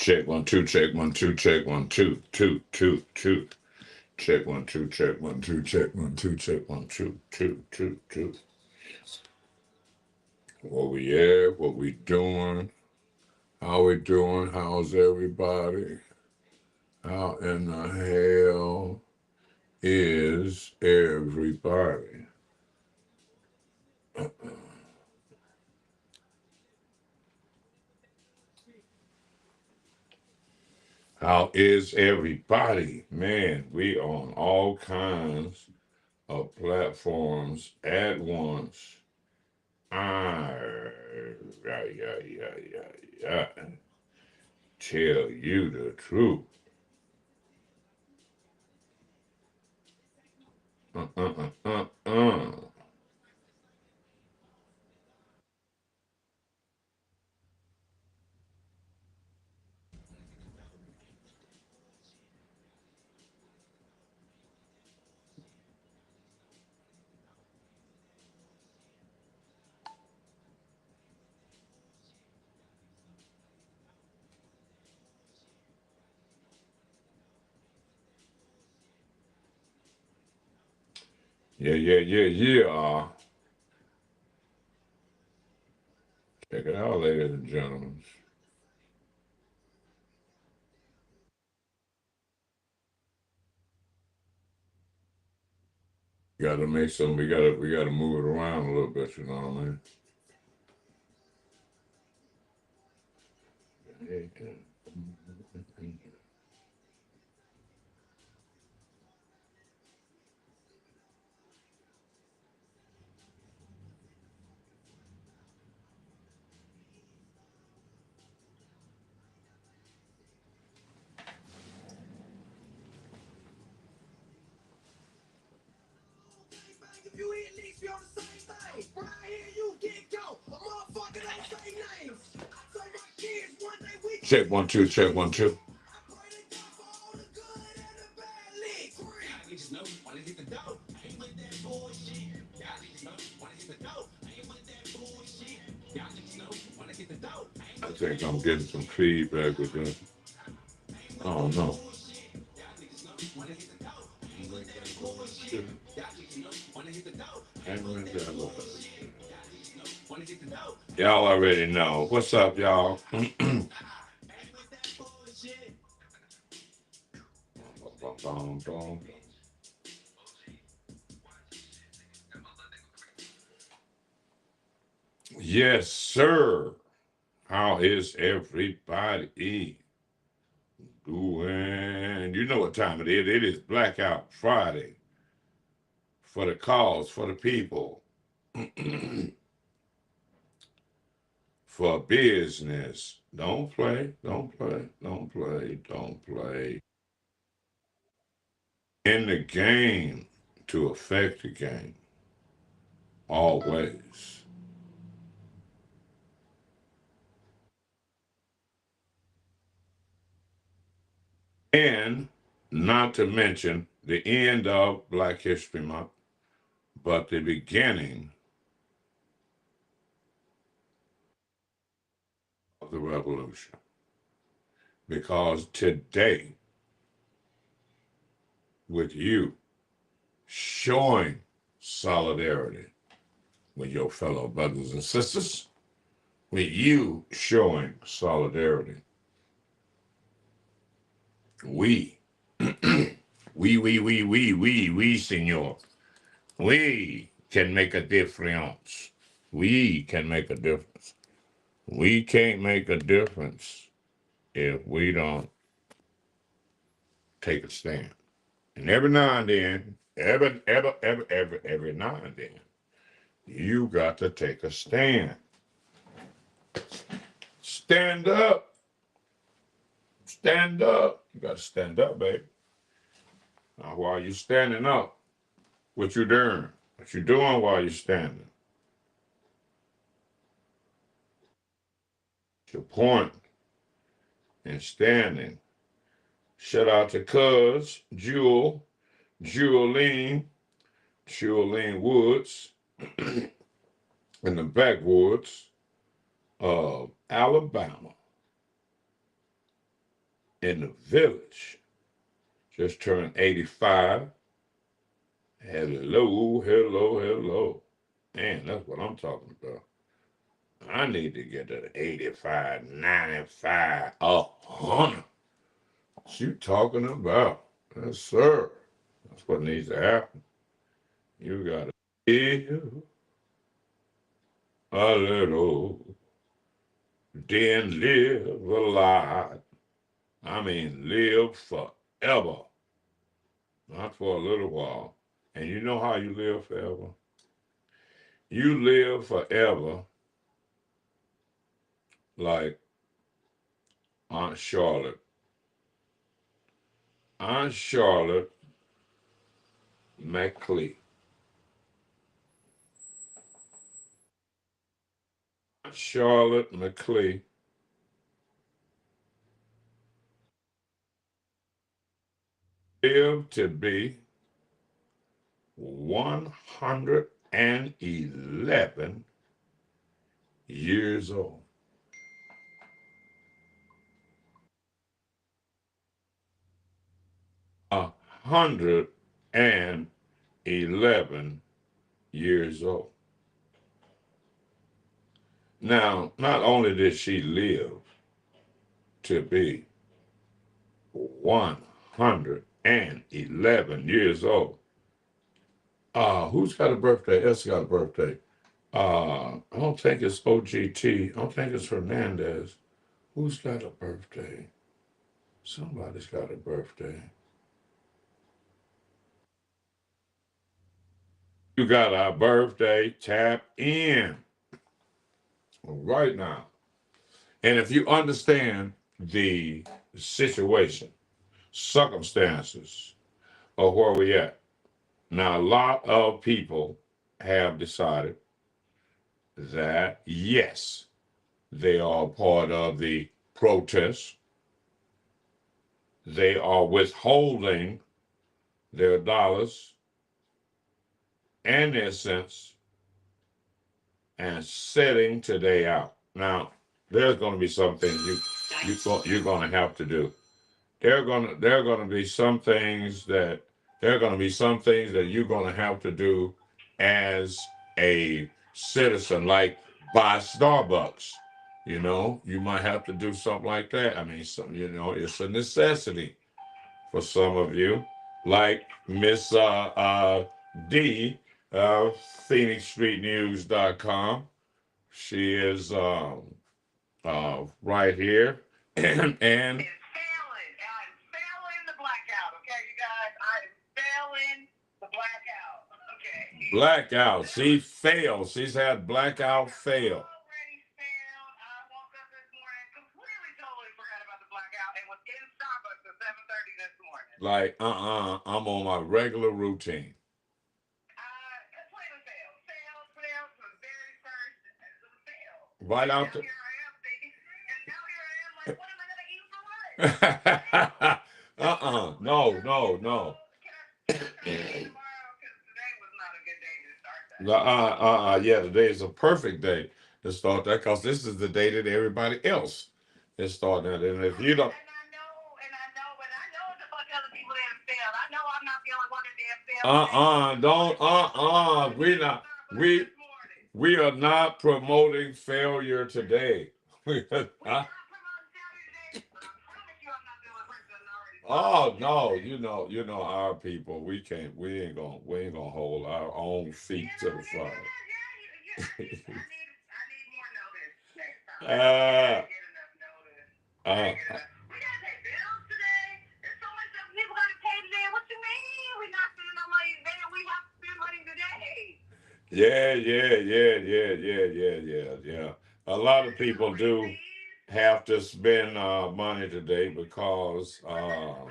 Check 1 2, check 1 2, check 1 2, 2 2 2. Check 1 2, check 1 2, check 1 2, check 1 2, 2 2 2. Where we at? What we doing? How we doing? How's everybody? How in the hell is everybody? How is everybody? Man, we on all kinds of platforms at once. Ah, yeah, yeah, yeah, yeah, yeah. Tell you the truth. Uh, uh, uh, uh, uh. Yeah, yeah, yeah, yeah. Check it out, ladies and gentlemen. Gotta make some. We gotta move it around a little bit. You know what I mean? If you eat least, we on the same thing. When I hear you get go, a motherfucker don't say names. So my kids one day we Check 1 2, check 1 2. I pray to God for all the good and the bad league. Y'all niggas know when they hit the dough. I ain't with that bullshit. Y'all niggas know when they hit the dough. I ain't with that bullshit. Y'all niggas know when they hit the dough. I think I'm getting some feedback with this. I don't know. Y'all already know. What's up, y'all? Yes, sir. How is everybody doing? You know what time it is. It is Blackout Friday for the cause, for the people, for business. Don't play, don't play, don't play, don't play. In the game to affect the game, always. And not to mention the end of Black History Month, but the beginning of the revolution. Because today, with you showing solidarity with your fellow brothers and sisters, with you showing solidarity, we, we, senor, we can make a difference. We can make a difference. We can't make a difference if we don't take a stand. And every now and then, every now and then, you got to take a stand. Stand up. Stand up. You got to stand up, baby. Now, while you standing up, what you doing? What you doing while you standing? Your point in standing. Shout out to Cuz, Jewelene Woods, in the backwoods of Alabama. in the village just turned 85. Hello, hello, hello. Man, that's what I'm talking about. I need to get to 85, 95, 100. What you talking about? Yes, sir. That's what needs to happen. You gotta live a little, then live a lot. I mean, live forever, not for a little while. And you know how you live forever? You live forever like Aunt Charlotte. Aunt Charlotte Mcclee. Aunt Charlotte Mcclee lived to be 111 years old. 111 years old. Now, not only did she live to be 111 years old, who's got a birthday? Else got a birthday. I don't think it's OGT. I don't think it's Hernandez. Who's got a birthday? Somebody's got a birthday. You got a birthday, tap in right now. And if you understand the situation, circumstances of where we at, now a lot of people have decided that yes, they are part of the protest. They are withholding their dollars and their cents and setting today out. Now, there's going to be some things you're going to have to do. There are going to be some things that you're going to have to do as a citizen, like buy Starbucks. You know, you might have to do something like that. I mean, it's a necessity for some of you, like Miss D, PhoenixStreetNews.com. She is right here, and It's failing. I'm failing the blackout. Okay, you guys. I'm failing the blackout. Okay. Blackout. She failed. She's had blackout fail. Already failed. I woke up this morning completely totally forgot about the blackout and was in Starbucks at 7:30 this morning. Like, I'm on my regular routine. Completely failed. Failed from the very first fail. Right And out now the. here I am thinking, and now here I am like, what am I gonna eat for lunch? No. Can I start tomorrow? Because today was not a good day to start that. Yeah, today is a perfect day to start that because this is the day that everybody else is starting that. And if you don't, But I know what the fuck other people didn't fail. I know I'm not the only one that didn't fail. don't, we're not, we are not promoting failure today. We're not promoting failure today, but I promise you I'm not the only person that already Oh no, you know our people. We ain't gonna hold our own feet to the fire. I need more notice next time. I Uh, get enough notice. uh, We gotta pay bills today. There's so much stuff people gotta pay today. What you mean? We're not spending no money today. We have to spend money today. yeah. A lot of people do have to spend money today because I'm not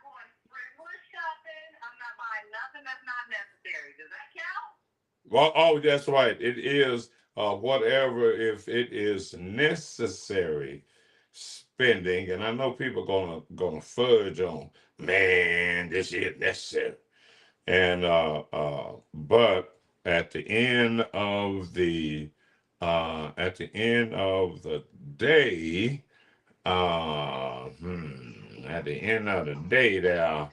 going frivolous shopping. I'm not buying nothing that's not necessary. Does that count? well, oh, that's right. It is whatever if it is necessary spending, and I know people gonna fudge on, man, this is necessary. And but at the end of the day, At the end of the day, there.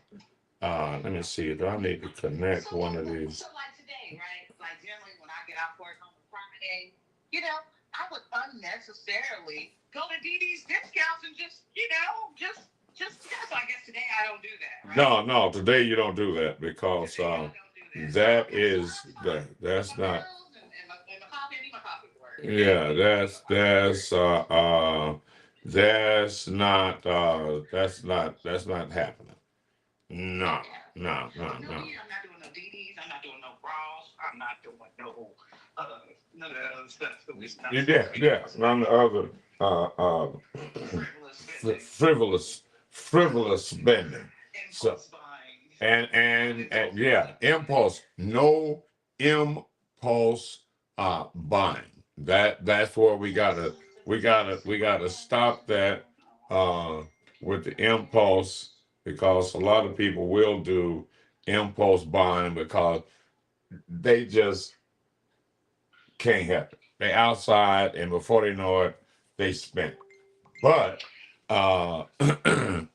Let me see. Do I need to connect one of these? So like today, right? Like generally when I get off work on a Friday, you know, I would unnecessarily go to DD's discounts and just so I guess today I don't do that, right? No. Today you don't do that because Today I don't do that. that So, is so that's my not. bills and my coffee, I need my coffee at work. Yeah, that's not happening. No, no, no, No, no. I'm not doing no DDs. I'm not doing no bras. I'm not doing no none of that other stuff. So it's not Yeah. None of the other frivolous spending, frivolous spending. So impulse buying. and yeah, impulse. No impulse buying. That's where we gotta stop that with the impulse because a lot of people will do impulse buying because they just can't help it. They outside and before they know it, they spent. But I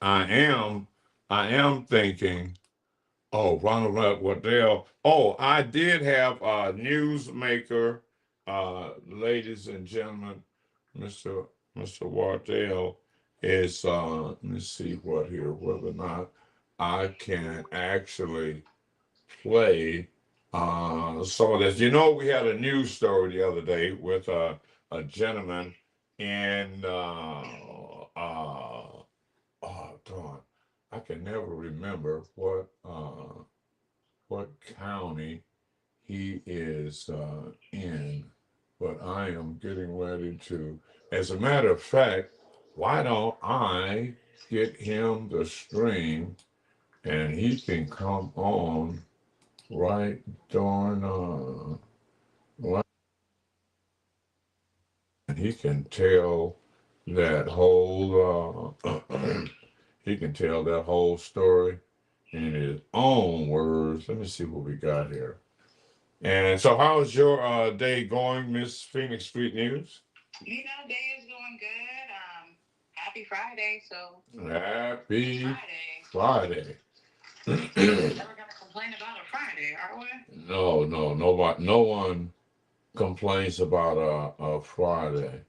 am thinking, oh, Ronald Waddell. Oh, I did have a newsmaker, ladies and gentlemen, Mr. Mr. Waddell is let me see what here, whether or not I can actually play some of this. You know, we had a news story the other day with a gentleman in oh darn, I can never remember what county he is in, but I am getting ready to. As a matter of fact, why don't I get him the stream and he can come on right darn right, and he can tell that whole he can tell that whole story in his own words. Let me see what we got here. And so, how's your day going, Miss Phoenix Street News? You know, day is going good. Happy Friday. So Happy Friday. Friday. Never gonna complain about a Friday, are we? Nobody, no one complains about a Friday.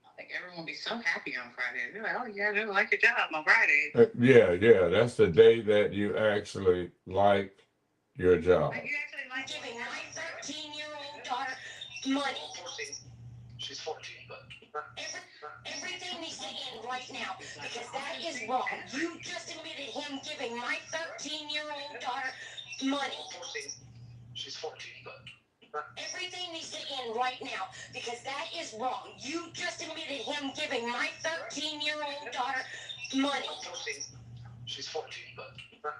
I think everyone will be so happy on Friday. They're like, oh, yeah, they like your job on Friday. Yeah, that's the day that you actually like your job. Like, you actually like giving my 13-year-old daughter money. She's 14, but everything needs to end right now because that is wrong. You just admitted him giving my 13-year-old daughter money. She's 14, but everything needs to end right now because that is wrong. You just admitted him giving my 13-year-old daughter money. She's 14, but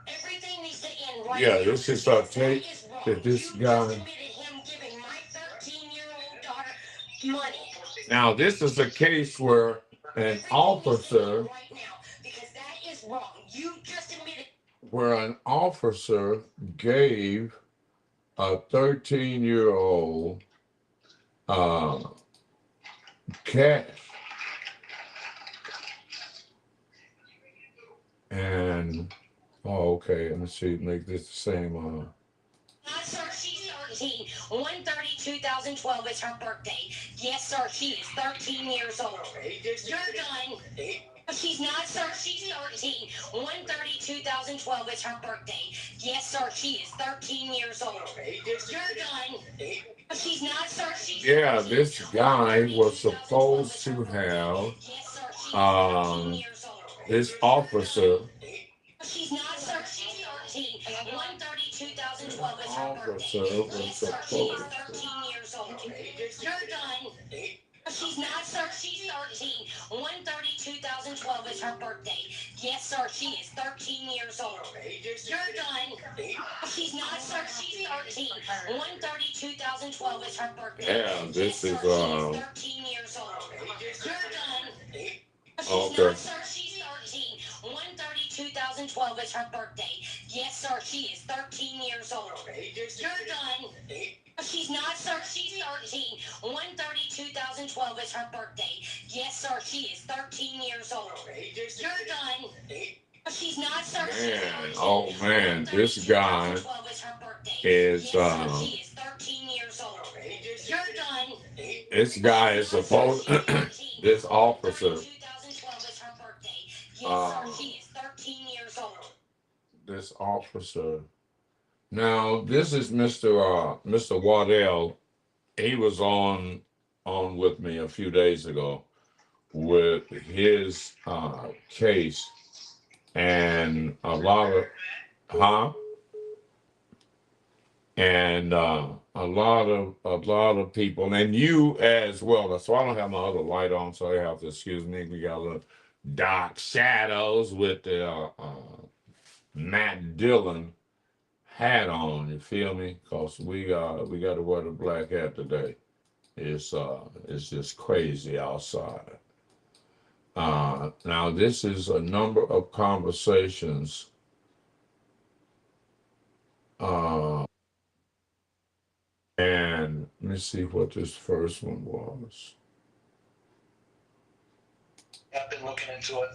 everything needs to end right now. Yeah, this is a tape that this you guy. just admitted him giving my 13-year-old daughter money. Now, this is a case where an officer, right now because that is wrong. You just admitted where an officer gave a 13-year-old cash. And, oh, okay, let me see, make this the same. Sir, she's 13. 1/30/2012 is her birthday. Yes, sir, she is 13 years old. You're done. She's not, sir. She's 13. 1/30/2012 is her birthday. Yes, sir, she is 13 years old. You're done. She's not, sir. She's Yeah, 13. this guy was supposed to have Yes, sir, she is 13 years old. this officer. She's not, sir. She's 13. 1/30/2012 is her Officer birthday. was Yes, sir. She is supposed 13 years old. You're done. She's not, sir. She's 13. 1/30/2012 is her birthday. Yes, sir. She is 13 years old. You're done. She's not, sir. She's 13. 1/30/2012 is her birthday. Yeah, this Yes, sir. is She is 13 years old. You're done. She's okay. not, sir. She's 13. 1/30/2012 is her birthday. Yes, sir. She is 13 years old. You're done. She's not, sir. She's 13. 1/30/2012 is her birthday. Yes, sir, she is 13 years old. You're done. She's not 13. Man, oh man, this guy is Yes, sir, she is 13 years old. You're done. this guy is supposed this officer 2012 is her birthday. Yes, uh sir, she is 13 years old. this officer. Now this is Mr. Waddell. He was on with me a few days ago with his case, and a lot of huh and a lot of people, and you as well. So I don't have my other light on, so you have to excuse me. We got a little dark shadows with the Matt Dillon hat on. You feel me? Cause we got to wear the black hat today. It's just crazy outside. Now this is a number of conversations. Uh, and let me see what this first one was. I've been looking into it,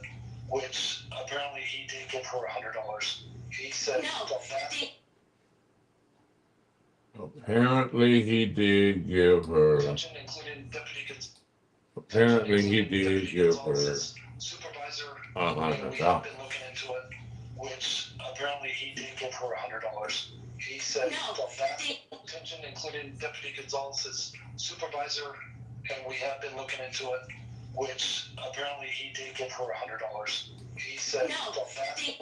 which apparently he did give her $100. He said No. Apparently he did give her. Attention, including Deputy Apparently he did give her supervisor. $100. We have been looking into it, which apparently he did give her $100. He said No. Attention, including Deputy Gonzalez's supervisor, and we have been looking into it, which apparently he did give her $100. He said No.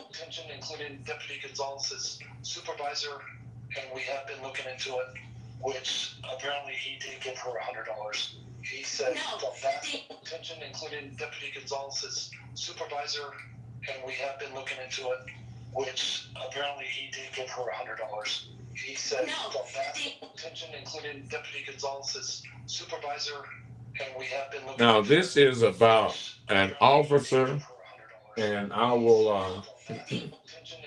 Attention, including Deputy Gonzalez's supervisor, and we have been looking into it, which apparently he did give her $100. He said No. Attention, including Deputy Gonzalez's supervisor, and we have been looking into it, which apparently he did give her $100. He said No. Attention, including Deputy Gonzalez's supervisor, and we have been looking. Now this is about an officer, and I will. Attention,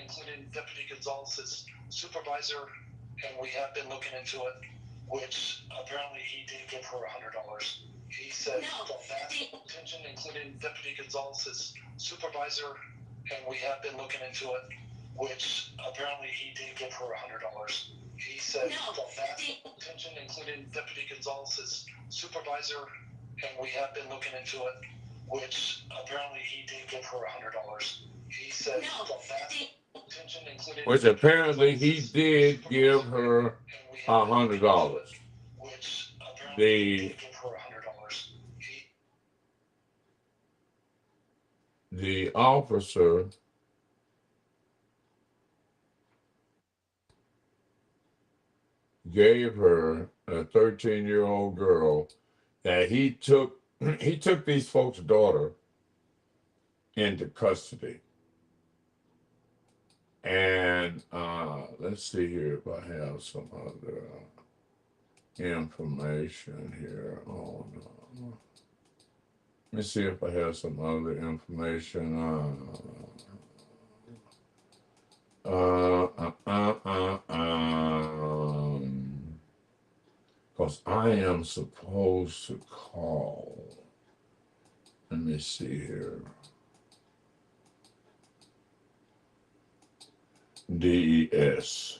including Deputy Gonzalez's supervisor, and we have been looking into it, which apparently he did give her $100. He said No. Attention, including Deputy Gonzalez's supervisor, and we have been looking into it, which apparently he did give her $100. He said No. Attention, including Deputy Gonzalez's supervisor, and we have been looking into it, which apparently he did give her $100. He said No. Attention, including Which apparently he did give her $100. which apparently The he did give her $100. the officer gave her a 13-year-old girl that he took. He took these folks' daughter into custody. And let's see here if I have some other information here on. Let me see if I have some other information. Because I am supposed to call. Let me see here. DES.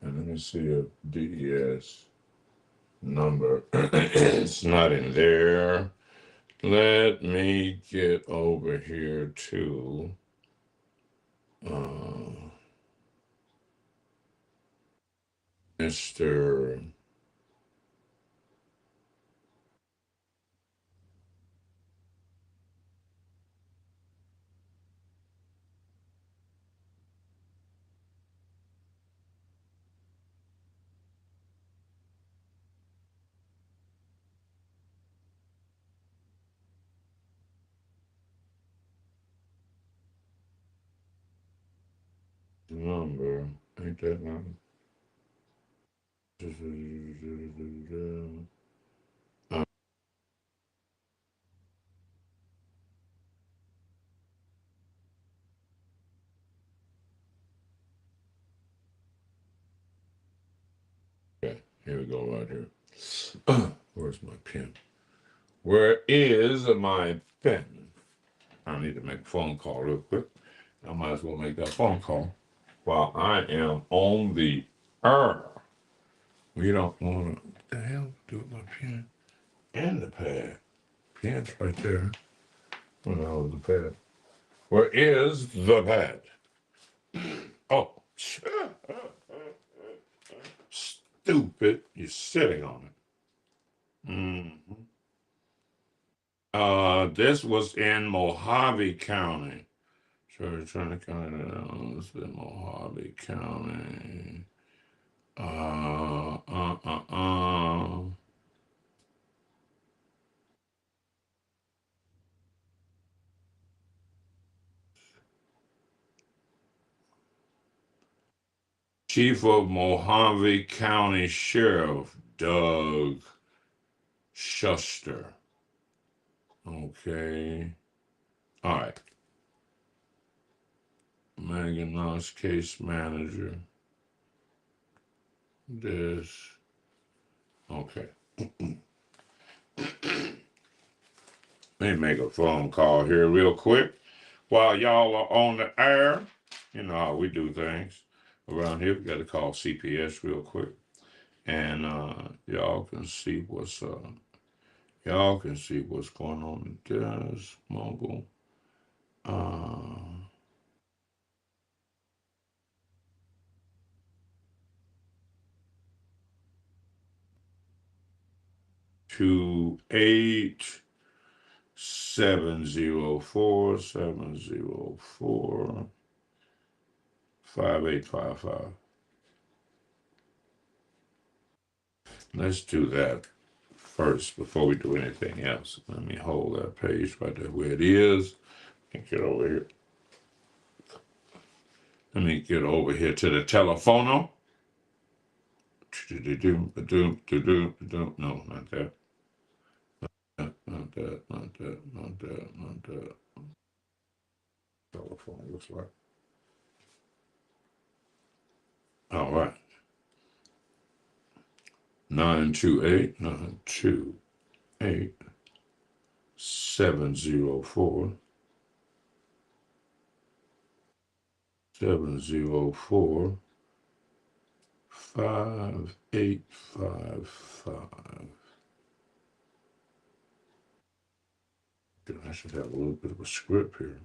And let me see if DES number it's not in there. Let me get over here to Mr. Number. Ain't that number? Uh, okay, here we go right here. Where's my pen? Where is my pen? I need to make a phone call real quick. I might as well make that phone call while I am on the air. We don't want to. What the hell? Do it with my pen and the pad. Pen's right there. Where the hell is the pad? Where is the pad? Oh, stupid. You're sitting on it. This was in Mojave County. Trying to this is Mojave County. Uh, uh, uh, uh. Chief of Mojave County Sheriff Doug Shuster. Okay. All right. Megan Knox, case manager. This. Okay. Let me make a phone call here real quick while y'all are on the air. You know how we do things around here. We got to call CPS real quick, and y'all can see what's going on with this mobile. 287047045855. Let's do that first before we do anything else. Let me hold that page right there where it is and get over here. Let me get over here to the telephone. No, not that. Not that. Not that. Not that. Not that. Telephone looks like. All right. 928-704-5855. I should have a little bit of a script here.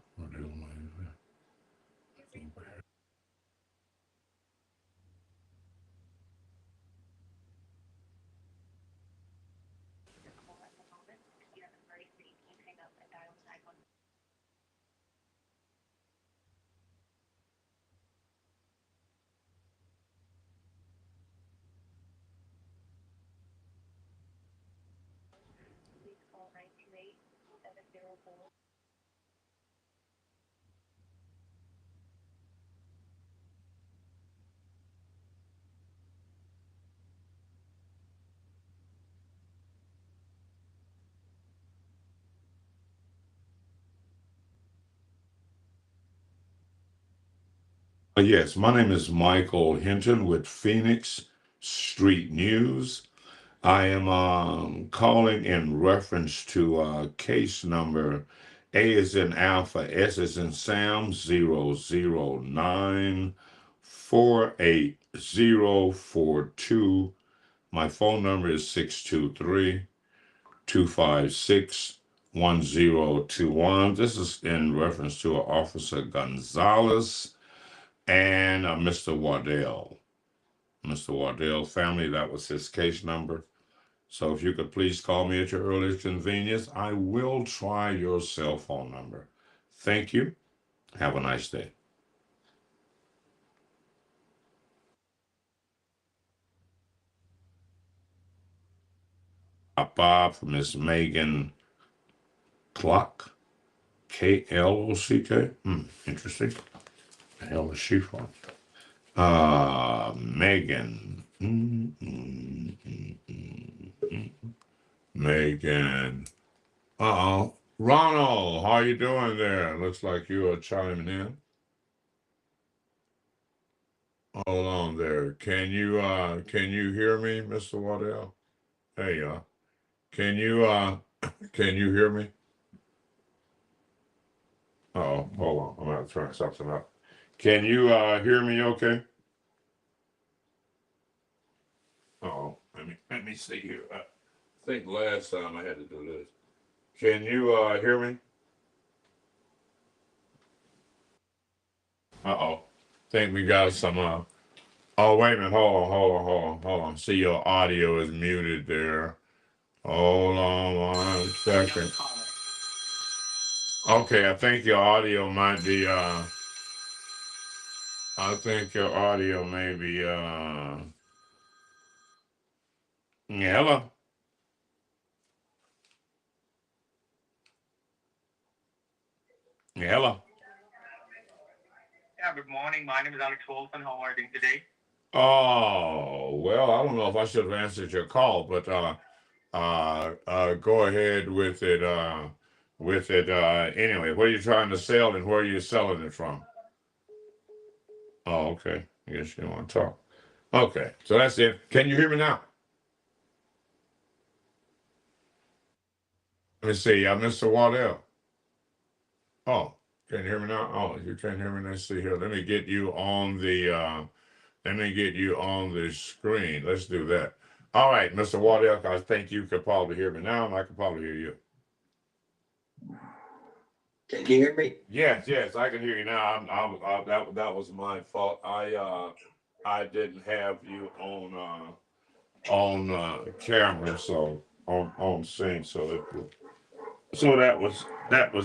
Yes, my name is Michael Hinton with Phoenix Street News. I am calling in reference to case number A is in Alpha, S is in Sam, 009484042. My phone number is 623-256-1021. This is in reference to Officer Gonzalez and Mr. Waddell. Mr. Waddell's family, that was his case number. So if you could please call me at your earliest convenience, I will try your cell phone number. Thank you. Have a nice day. Bob for Miss Megan Clock, Klock. Interesting. The hell is she from? Megan. Megan. Uh-oh. Ronald, how you doing there? Looks like you are chiming in. Hold on there. Can you hear me, Mr. Waddell? There you are. Can you Can you hear me? Oh, hold on. I'm gonna turn something up. Can you hear me okay? Oh, let me see here. I think last time I had to do this. Can you hear me? Uh-oh. Think we got some oh wait a minute, hold on. See, your audio is muted there. Hold on 1 second. Okay, I think your audio might be I think your audio may be yeah, hello. Yeah, hello. Yeah, good morning. My name is Alex Wolfen. How are you doing today? Oh, well, I don't know if I should have answered your call, but go ahead with it anyway. What are you trying to sell and where are you selling it from? Oh, okay. I guess you don't want to talk. Okay, so that's it. Can you hear me now? Let me see. Mr. Waddell. Oh, can you hear me now? Oh, you can't hear me. Let's see here. Let me get you on the screen. Let's do that. All right, Mr. Waddell, I think you could probably hear me now, and I could probably hear you. Can you hear me? Yes, I can hear you now. That was my fault. I didn't have you on camera, so on scene, so that was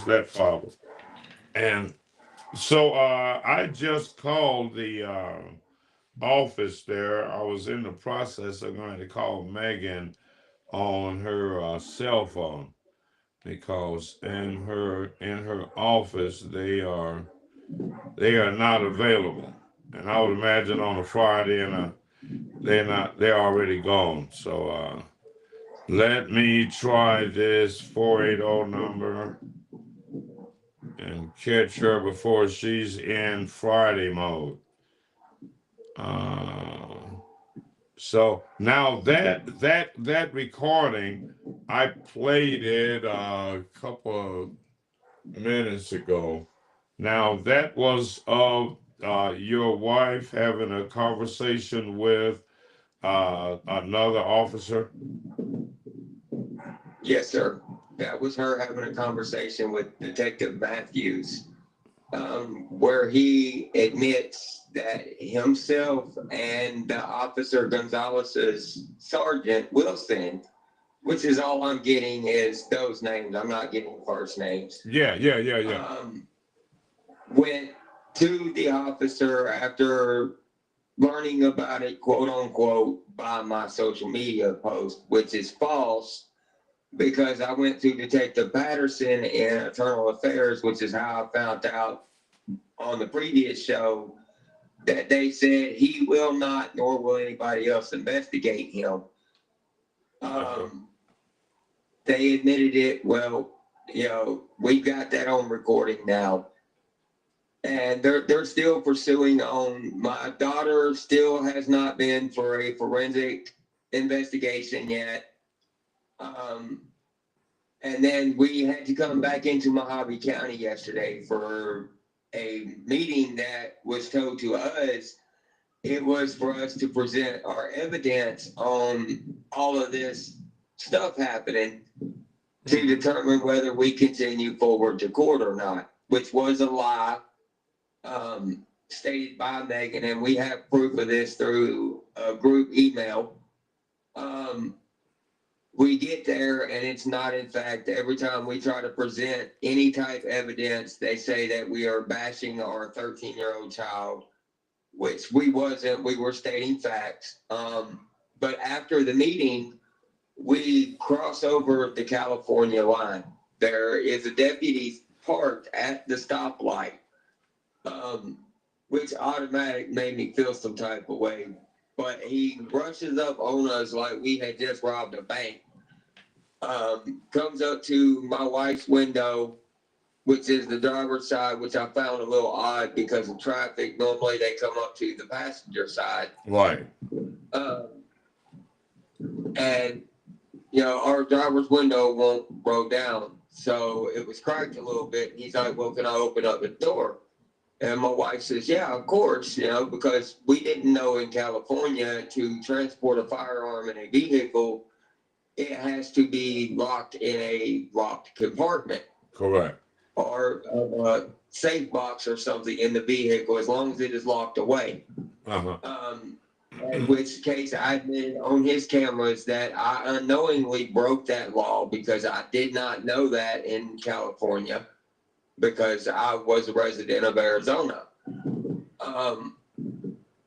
that problem. And so I just called the office there. I was in the process of going to call Megan on her cell phone because in her office they are not available. And I would imagine on a Friday and they're already gone. So let me try this 480 number and catch her before she's in Friday mode. Uh, so now that recording, I played it a couple of minutes ago. Now that was of your wife having a conversation with another officer. Yes, sir. That was her having a conversation with Detective Matthews, where he admits that himself and the officer Gonzalez's sergeant Wilson, which is all I'm getting is those names. I'm not getting first names. Yeah. Went to the officer after learning about it, quote unquote, by my social media post, which is false because I went to Detective Patterson in Internal Affairs, which is how I found out on the previous show that they said he will not, nor will anybody else investigate him. They admitted it. Well, we got that on recording now. And they're still pursuing on. My daughter still has not been for a forensic investigation yet. And then we had to come back into Mojave County yesterday for a meeting that was told to us. It was for us to present our evidence on all of this stuff happening to determine whether we continue forward to court or not, which was a lie stated by Megan, and we have proof of this through a group email. We get there and it's not. In fact, every time we try to present any type of evidence, they say that we are bashing our 13-year-old child, which we wasn't. We were stating facts. But after the meeting, we cross over the California line. There is a deputy parked at the stoplight, which automatic made me feel some type of way. But he rushes up on us like we had just robbed a bank. Comes up to my wife's window, which is the driver's side, which I found a little odd because of traffic. Normally they come up to the passenger side. Right. And, our driver's window won't roll down. So it was cracked a little bit. He's like, well, can I open up the door? And my wife says, yeah, of course, because we didn't know in California to transport a firearm in a vehicle, it has to be locked in a locked compartment. Correct. Or a safe box or something in the vehicle, as long as it is locked away. In which case I admitted on his cameras that I unknowingly broke that law because I did not know that in California, because I was a resident of Arizona.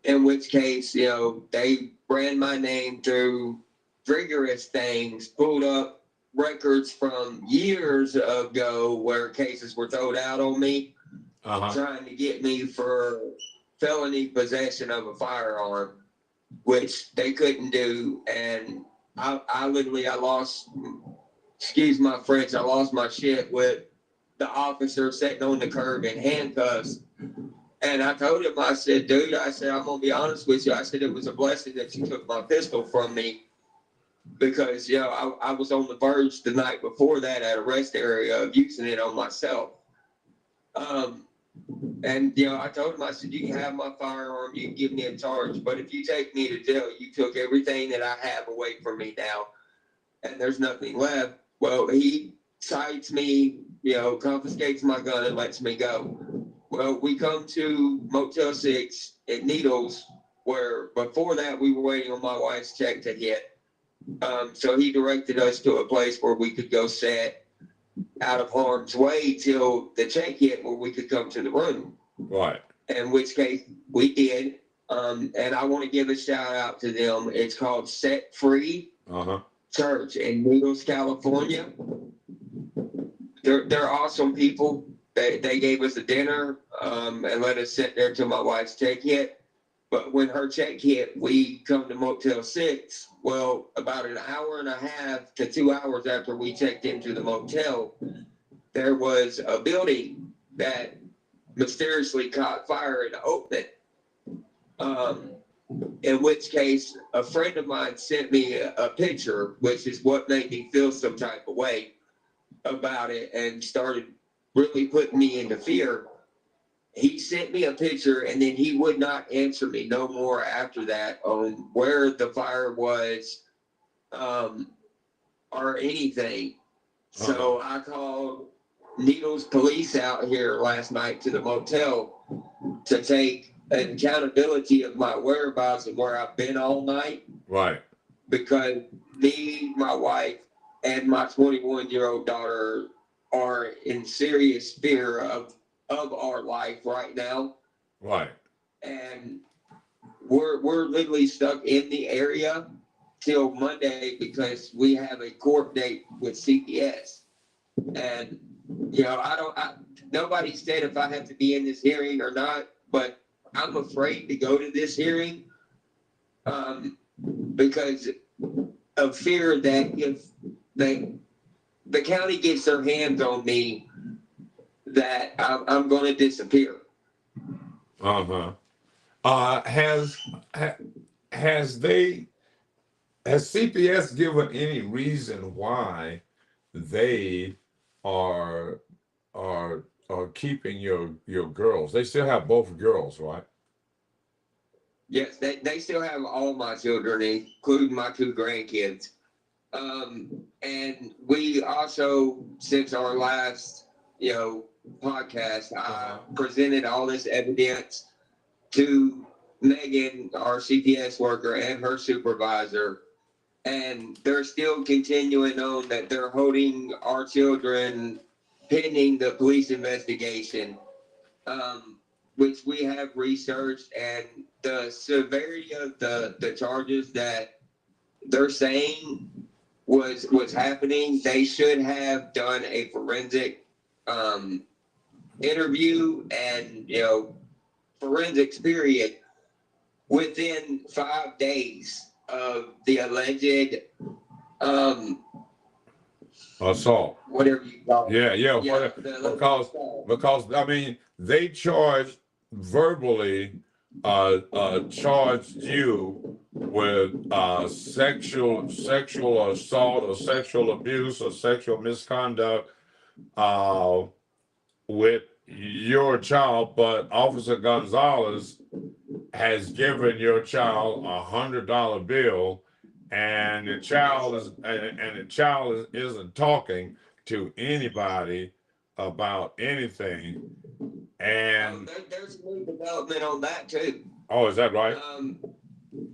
In which case, they ran my name through rigorous things, pulled up records from years ago where cases were thrown out on me, trying to get me for felony possession of a firearm, which they couldn't do. And I lost, excuse my French, I lost my shit with the officer sitting on the curb in handcuffs. And I told him, I said, dude, I'm going to be honest with you. I said, it was a blessing that you took my pistol from me, because, I was on the verge the night before that at a rest area of using it on myself. And, I told him, I said, you can have my firearm, you can give me a charge, but if you take me to jail, you took everything that I have away from me now, and there's nothing left. Well, he cites me, confiscates my gun and lets me go. Well, we come to Motel 6 at Needles, where before that we were waiting on my wife's check to hit. So he directed us to a place where we could go sit out of harm's way till the check hit, where we could come to the room. Right. In which case we did. And I want to give a shout out to them. It's called Set Free Church in Needles, California. They're awesome people. They gave us a dinner and let us sit there till my wife's check hit. But when her check hit, we come to Motel 6. Well, about an hour and a half to 2 hours after we checked into the motel, there was a building that mysteriously caught fire in the open. In which case, a friend of mine sent me a picture, which is what made me feel some type of way about it and started really putting me into fear. He sent me a picture, and then he would not answer me no more after that on where the fire was or anything. So I called Needles police out here last night to the motel to take an accountability of my whereabouts and where I've been all night. Right. Because me, my wife, and my 21-year-old daughter are in serious fear of our life right now. Right. And we're literally stuck in the area till Monday because we have a court date with CPS. And nobody said if I have to be in this hearing or not, but I'm afraid to go to this hearing because of fear that if the county gets their hands on me, that I'm going to disappear. Has CPS given any reason why they are keeping your girls? They still have both girls, right? Yes, they still have all my children, including my 2 grandkids. And we also, since our last, podcast, I presented all this evidence to Megan, our CPS worker, and her supervisor. And they're still continuing on that they're holding our children pending the police investigation, which we have researched, and the severity of the charges that they're saying was happening. They should have done a forensic interview and forensics period within 5 days of the alleged assault, whatever you call it. Yeah, because I mean they verbally charged you with sexual assault or sexual abuse or sexual misconduct uh, with your child, but Officer Gonzalez has given your child $100 bill, and the child isn't talking to anybody about anything. And there's a new development on that too. oh, is that right?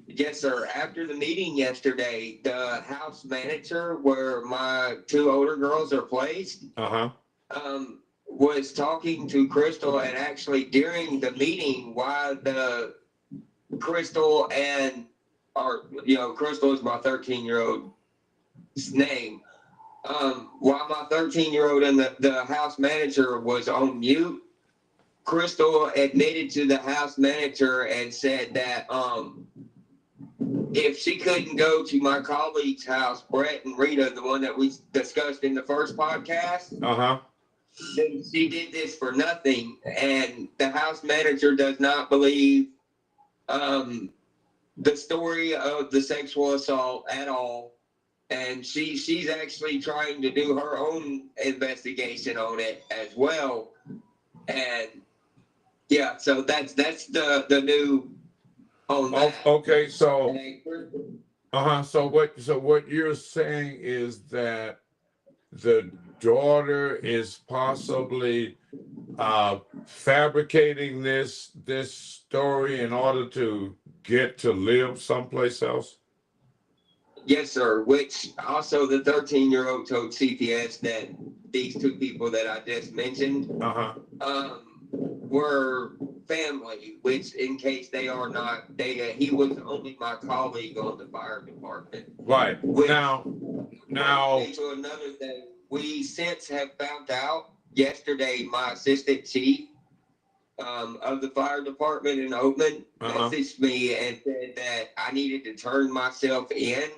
Yes, sir. After the meeting yesterday, the house manager where my two older girls are placed, was talking to Crystal, and actually during the meeting, while the Crystal and, Crystal is my 13-year-old's name. While my 13-year-old and the house manager was on mute, Crystal admitted to the house manager and said that if she couldn't go to my colleague's house, Brett and Rita, the one that we discussed in the first podcast, then she did this for nothing. And the house manager does not believe the story of the sexual assault at all. And she's actually trying to do her own investigation on it as well. And yeah, so that's the new on that. Okay, so so what you're saying is that the daughter is possibly fabricating this story in order to get to live someplace else? Yes, sir. Which also the 13-year-old told CPS that these two people that I just mentioned were family, which in case they are not, he was only my colleague on the fire department. Right. Which, now to another thing, we since have found out yesterday, my assistant chief of the fire department in Oakland messaged me and said that I needed to turn myself in,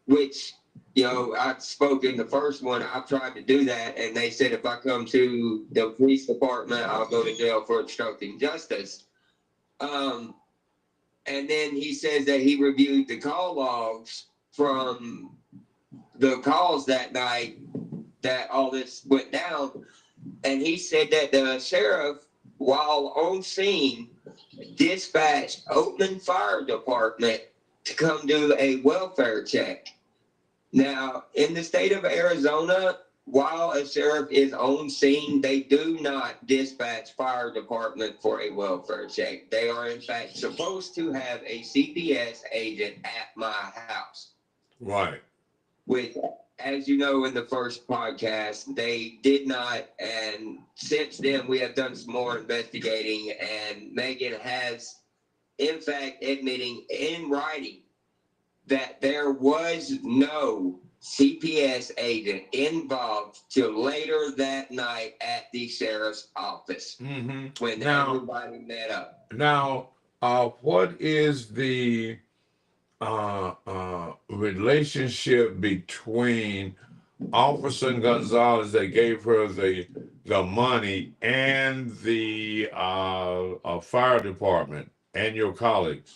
which, I spoke in the first one. I've tried to do that, and they said if I come to the police department, I'll go to jail for obstructing justice. And then he says that he reviewed the call logs from the calls that night that all this went down, and he said that the sheriff, while on scene, dispatched Oakland Fire Department to come do a welfare check. Now, in the state of Arizona, while a sheriff is on scene, they do not dispatch fire department for a welfare check. They are, in fact, supposed to have a CPS agent at my house. Right. Which, as you know, in the first podcast, they did not. And since then, we have done some more investigating, and Megan has, in fact, admitting in writing that there was no CPS agent involved till later that night at the sheriff's office when everybody met up. Now, what is the relationship between Officer Gonzalez that gave her the money and the fire department and your colleagues?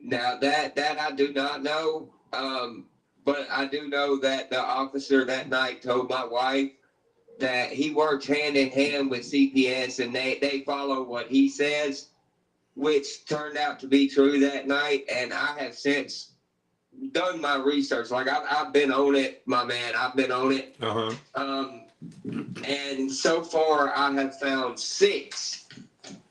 Now that I do not know, but I do know that the officer that night told my wife that he works hand in hand with CPS, and they follow what he says, which turned out to be true that night. And I have since done my research. Like I've been on it, my man. I've been on it. And so far I have found 6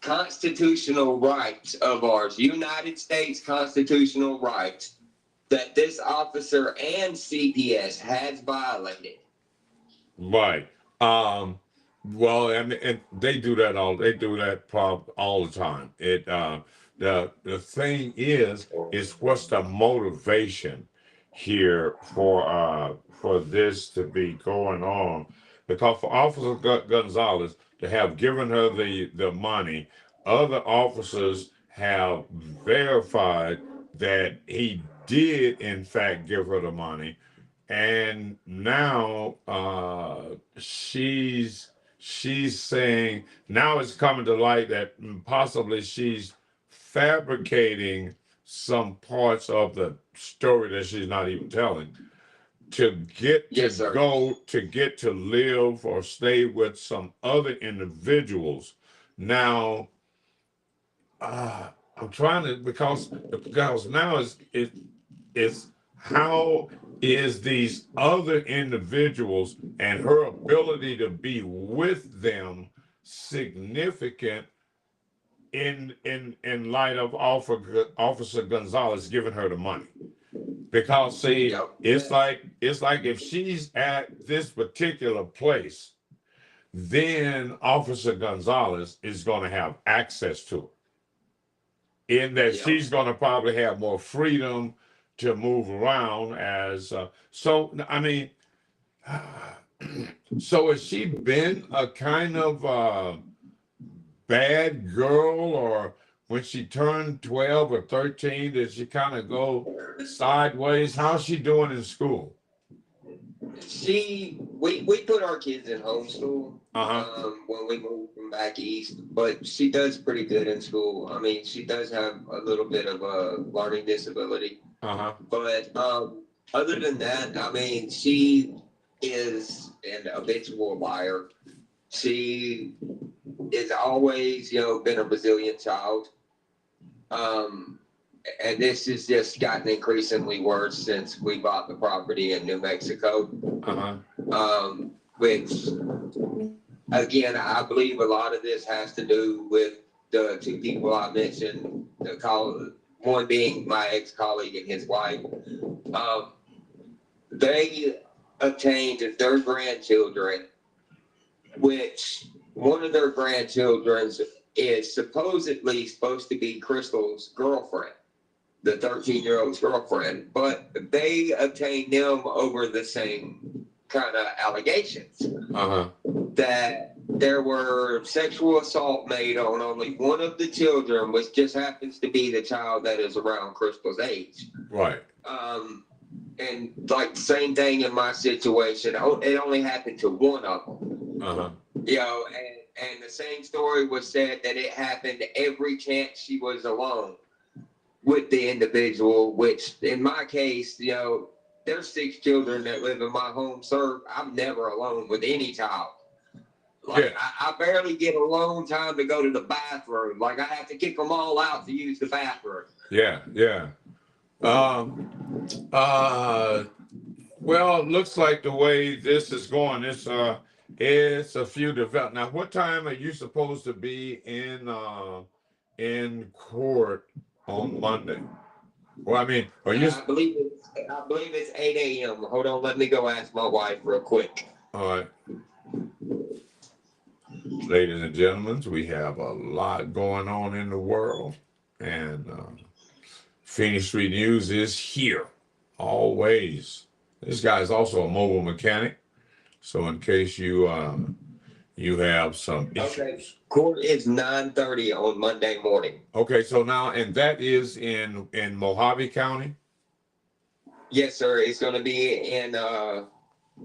constitutional rights of ours, United States constitutional rights, that this officer and CPS has violated. Right. Well, and they do that all the time. It the thing is what's the motivation here for this to be going on? Because for Officer Gonzalez to have given her the money, other officers have verified that he did in fact give her the money, and now she's saying now it's coming to light that possibly she's fabricating some parts of the story that she's not even telling to get Yes, to sir. go to get to live or stay with some other individuals. Now, I'm trying to because now it's how is these other individuals and her ability to be with them significant in light of Officer Gonzalez giving her the money? Because see, Yep. it's like if she's at this particular place, then Officer Gonzalez is going to have access to her. In that Yep. she's going to probably have more freedom to move around as so. I mean, so has she been a kind of bad girl, or when she turned 12 or 13, did she kind of go sideways? How's she doing in school? We put our kids in homeschool when we moved from back east, but she does pretty good in school. I mean, she does have a little bit of a learning disability, but other than that, I mean, she is an habitual liar. She is always, been a resilient child. And this has just gotten increasingly worse since we bought the property in New Mexico. Which, again, I believe a lot of this has to do with the two people I mentioned, one being my ex-colleague and his wife. They obtained their grandchildren, which one of their grandchildren is supposedly supposed to be Crystal's girlfriend, the 13-year-old's girlfriend, but they obtained them over the same kind of allegations that there were sexual assault made on only one of the children, which just happens to be the child that is around Crystal's age. Right. And like the same thing in my situation, it only happened to one of them. And the same story was said that it happened every chance she was alone with the individual, which in my case, there's 6 children that live in my home, sir. I'm never alone with any child. Like, I barely get alone time to go to the bathroom. Like, I have to kick them all out to use the bathroom. Yeah. Well, it looks like the way this is going, it's a few develop. Now, what time are you supposed to be in court on Monday? Well, I mean, are you? I believe it's 8 a.m. Hold on, let me go ask my wife real quick. All right. Ladies and gentlemen, we have a lot going on in the world, and Phoenix Street News is here always. This guy is also a mobile mechanic, so in case you have some issues. Okay. Court is 9:30 on Monday morning. Okay, so now, and that is in Mojave County? Yes, sir. It's going to be in,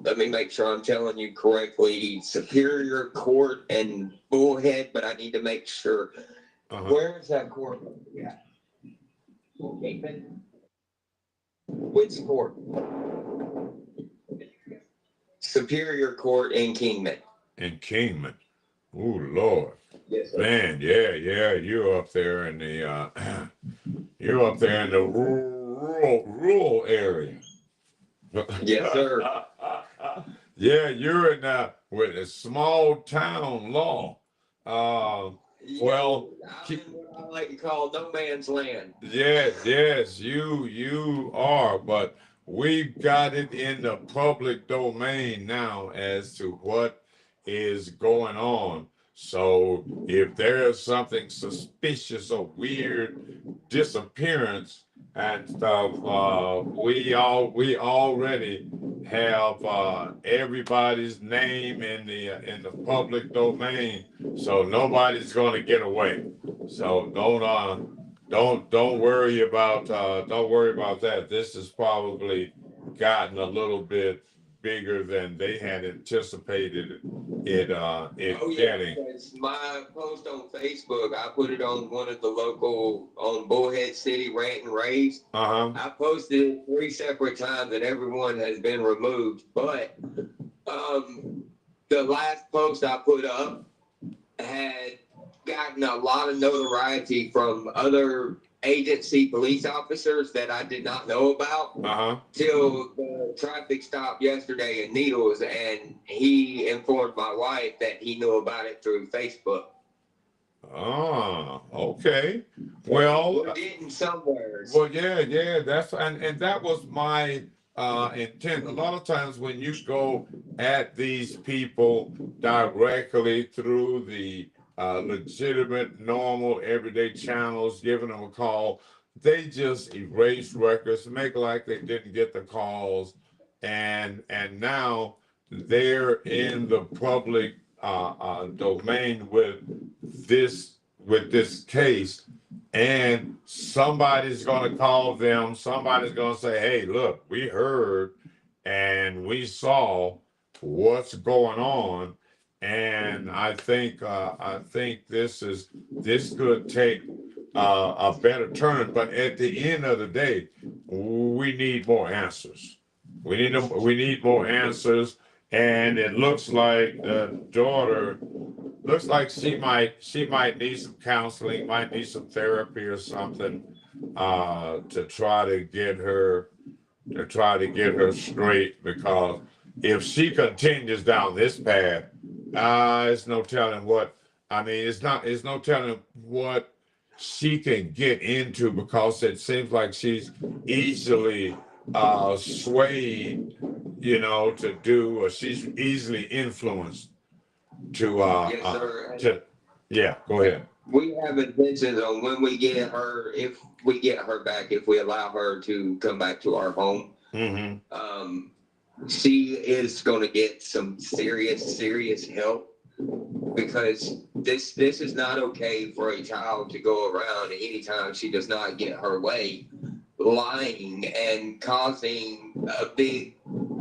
let me make sure I'm telling you correctly, Superior Court and Bullhead, but I need to make sure. Where is that court? Yeah. Which court? Superior Court in Kingman. In Kingman. Oh, Lord. Yes, sir. Man, yeah, you're up there in the rural area. Yes, sir. Yeah, you're in with a small town law. Well, I'm in what I like to call no man's land. Yes, you are, but we've got it in the public domain now as to what is going on. So if there's something suspicious or weird disappearance and stuff, we already have everybody's name in the public domain, so nobody's going to get away. So don't worry about that. This has probably gotten a little bit bigger than they had anticipated it Oh yeah, getting. because my post on Facebook, I put it on one of the local on Bullhead City Rant and Raves. Uh-huh. I posted it 3 separate times, and everyone has been removed. But the last post I put up had gotten a lot of notoriety from other agency police officers that I did not know about Uh-huh. till the traffic stop yesterday in Needles, and he informed my wife that he knew about it through Facebook. Oh, okay. Well, We're getting somewhere. well, yeah, that's and that was my intent. A lot of times when you go at these people directly through the legitimate, normal, everyday channels, giving them a call, they just erase records, make like they didn't get the calls, and now they're in the public domain with this case, and somebody's going to call them. Somebody's going to say, "Hey, look, we heard and we saw what's going on." And I think this could take a better turn. But at the end of the day, we need more answers. We need more answers. And it looks like the daughter looks like she might need some counseling, might need some therapy or something to try to get her straight, because if she continues down this path, it's no telling what it's no telling what she can get into, because it seems like she's easily swayed, to do, or she's easily influenced to Yes, sir. yeah, go ahead. We have intentions on when we get her, if we get her back, if we allow her to come back to our home. Mm-hmm. She is going to get some serious help, because this is not okay for a child to go around anytime she does not get her way, lying and causing a big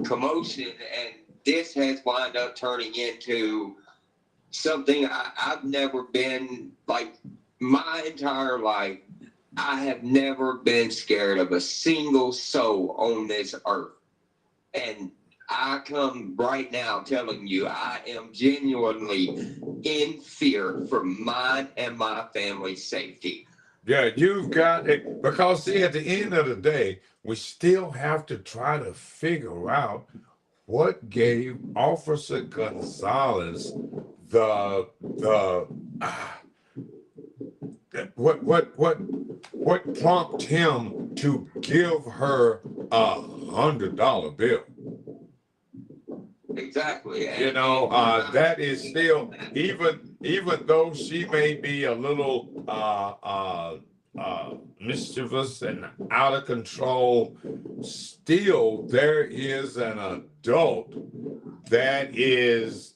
commotion. And this has wound up turning into something I've never been, like, my entire life. I have never been scared of a single soul on this earth. And I come right now telling you, I am genuinely in fear for mine and my family's safety. Yeah, you've got it, because see, at the end of the day, we still have to try to figure out what gave Officer Gonzalez the what prompted him to give her $100 bill. Exactly. That is still, even though she may be a little mischievous and out of control, still there is an adult that is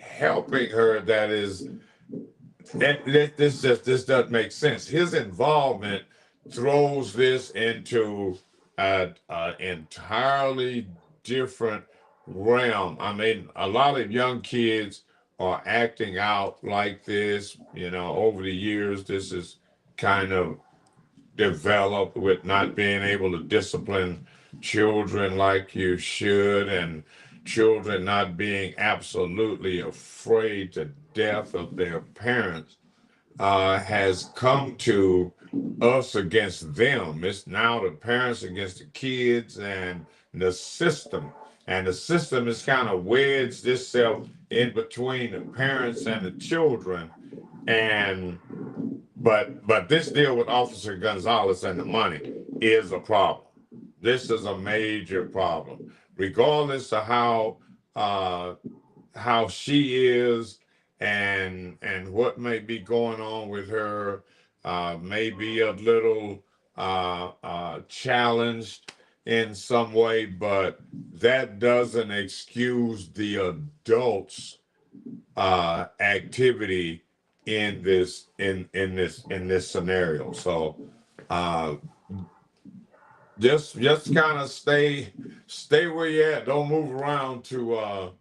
helping her. This doesn't make sense. His involvement throws this into an entirely different realm. I mean, a lot of young kids are acting out like this. Over the years, this is kind of developed with not being able to discipline children like you should, and children not being absolutely afraid to death of their parents, has come to us against them. It's now the parents against the kids and the system. And the system is kind of wedged itself in between the parents and the children. But this deal with Officer Gonzalez and the money is a problem. This is a major problem, regardless of how she is and what may be going on with her. May be a little challenged in some way, but that doesn't excuse the adults' activity in this scenario. So just kind of stay where you at. Don't move around too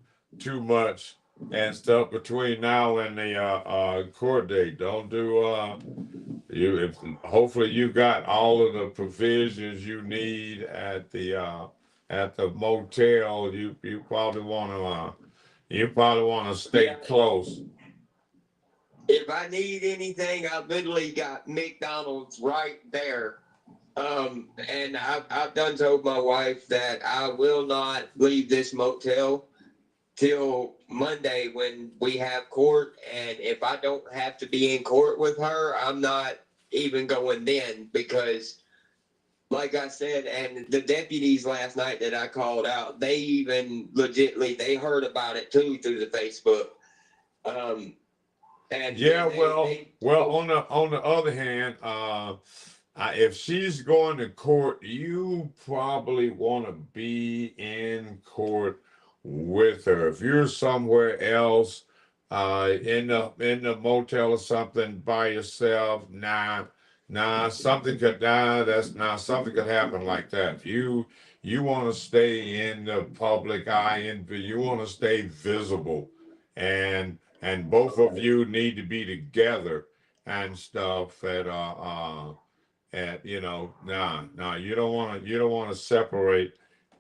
much and stuff between now and the court date. Don't do you if hopefully you got all of the provisions you need at the motel. You probably want to stay close. If I need anything, I've literally got McDonald's right there. And I've done told my wife that I will not leave this motel till Monday when we have court. And if I don't have to be in court with her, I'm not even going then because, like I said, and the deputies last night that I called out, they even legitly they heard about it too through the Facebook. And Yeah, they well, on the other hand, if she's going to court, you probably want to be in court with her. If you're somewhere else, in the motel or something by yourself, something could happen like that. If you want to stay in the public eye, and you want to stay visible, and both of you need to be together and stuff at you don't want to separate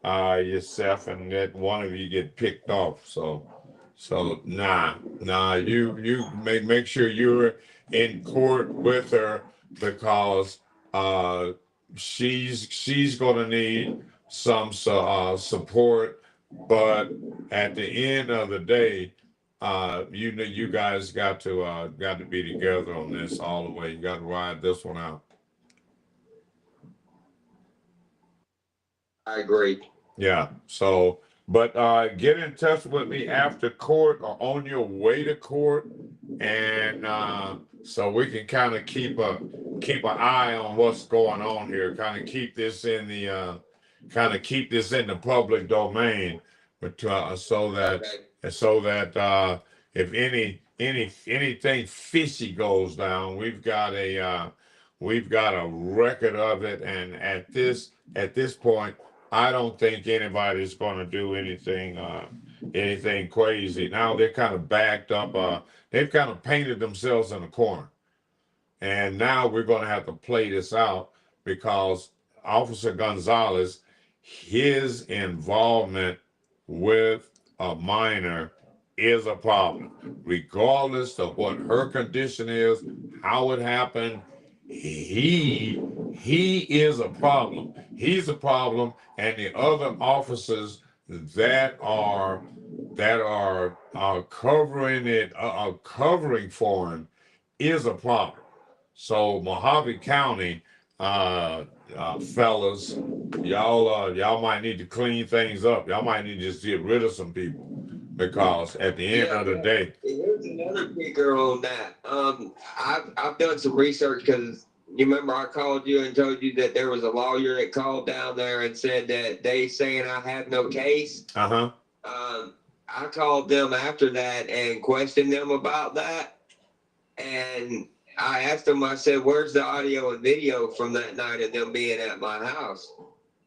yourself and let one of you get picked off. So you make sure you're in court with her because she's gonna need some support, but at the end of the day, you guys got to be together on this all the way. You got to ride this one out. I agree. Yeah. So, but get in touch with me after court or on your way to court, and so we can kind of keep an eye on what's going on here. Kind of keep this in the public domain, but so that if anything fishy goes down, we've got a record of it, and at this point, I don't think anybody's going to do anything crazy. Now they're kind of backed up. They've kind of painted themselves in a corner, and now we're going to have to play this out because Officer Gonzalez, his involvement with a minor is a problem, regardless of what her condition is, how it happened. He is a problem. He's a problem, and the other officers that are covering it, covering for him, is a problem. So Mojave County, fellas, y'all might need to clean things up. Y'all might need to just get rid of some people because at the end of the day, here's another kicker on that. I've done some research because you remember I called you and told you that there was a lawyer that called down there and said that they saying I have no case. I called them after that and questioned them about that, and I asked them. I said, "Where's the audio and video from that night of them being at my house?"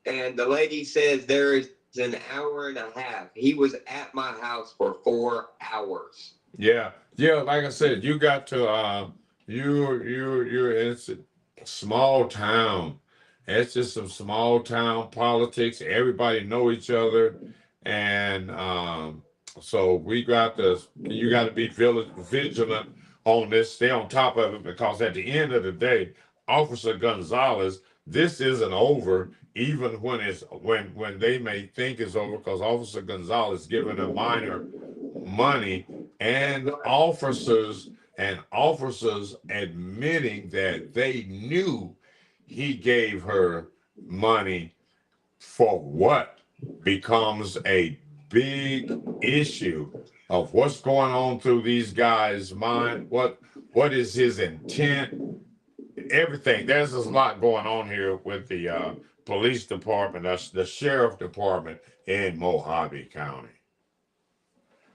And the lady says there is an hour and a half. He was at my house for 4 hours. Yeah. Like I said, you got to you're it's a small town. It's just some small town politics. Everybody know each other, and so you got to be vigilant on this. Stay on top of it because at the end of the day, Officer Gonzalez, this isn't over. Even when they may think it's over, because Officer Gonzalez giving a minor money, and officers admitting that they knew he gave her money for what becomes a big issue of what's going on through these guys' mind. What is his intent? Everything. There's a lot going on here with the police department. That's the sheriff department in Mojave County.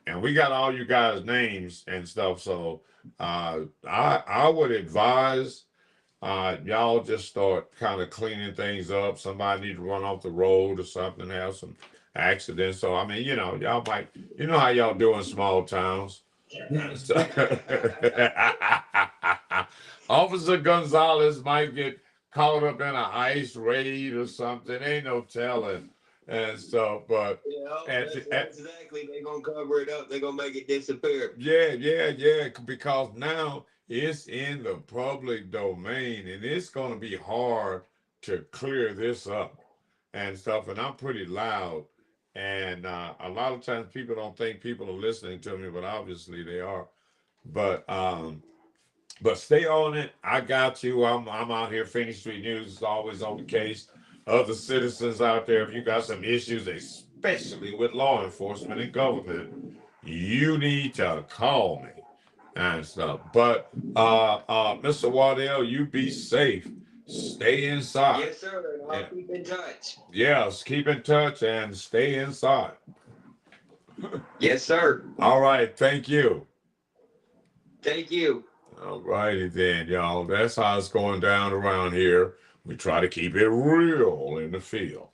And we got all you guys' names and stuff. So I would advise y'all just start kind of cleaning things up. Somebody need to run off the road or something, have some accidents. So I mean, y'all might, how y'all do in small towns. So- Officer Gonzalez might get caught up in an ice raid or something. Ain't no telling and stuff. But That's exactly. They're gonna cover it up. They're gonna make it disappear. yeah. Because now it's in the public domain, and it's gonna be hard to clear this up and stuff. And I'm pretty loud, and a lot of times people don't think people are listening to me, but obviously they are. But stay on it. I got you. I'm out here. Phoenix Street News is always on the case. Other citizens out there, if you got some issues, especially with law enforcement and government, you need to call me and stuff. But Mr. Waddell, you be safe. Stay inside. Yes, sir. And I'll keep in touch. Yes, keep in touch and stay inside. Yes, sir. All right. Thank you. Thank you. All righty then, y'all. That's how it's going down around here. We try to keep it real in the field.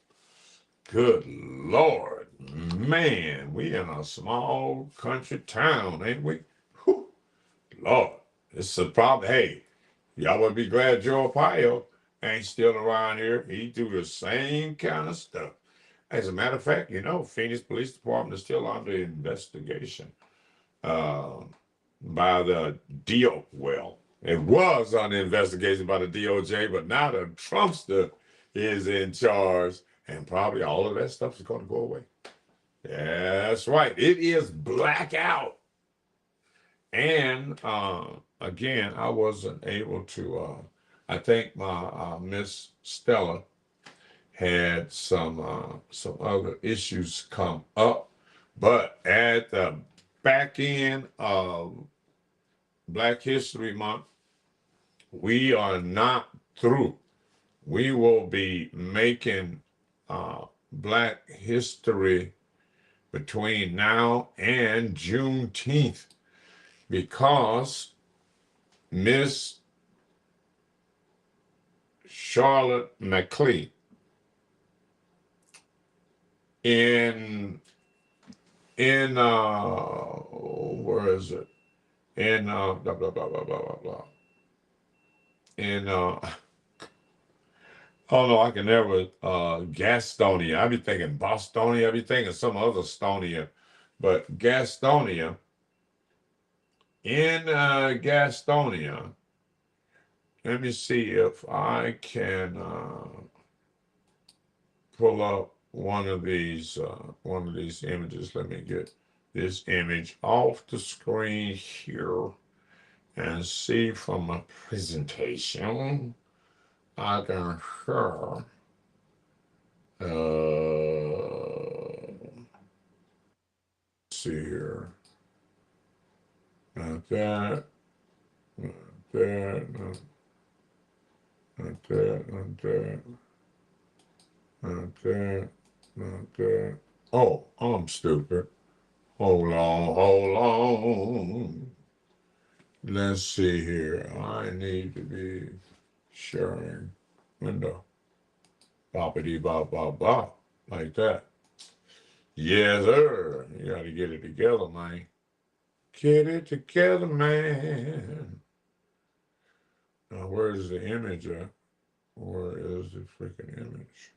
Good Lord, man, we in a small country town, ain't we? Whew. Lord, it's a problem. Hey, y'all would be glad Joe Arpaio ain't still around here. He do the same kind of stuff. As a matter of fact, Phoenix Police Department is still under investigation. By the well, it was under investigation by the DOJ, but now the Trumpster is in charge, and probably all of that stuff is going to go away. That's right. It is blackout. And again, I wasn't able to. I think my Miss Stella had some other issues come up, but at the back end of Black History Month, we are not through. We will be making Black History between now and Juneteenth because Miss Charlotte Mcclee in where is it? In blah blah blah blah blah blah blah. In oh no, I can never Gastonia. I be thinking Bostonia. I be thinking some other Stonia, but Gastonia. In Gastonia, let me see if I can pull up one of these images. Let me get this image off the screen here and see from my presentation. I can share. See here. Not that. Not that. Not that. Not that. Not that. Not that. Oh, I'm stupid. Hold on. Let's see here. I need to be sharing window. Boppity bop bop bop. Like that. Yes, sir. You got to get it together, man. Get it together, man. Now, where's the image at? Where is the freaking image?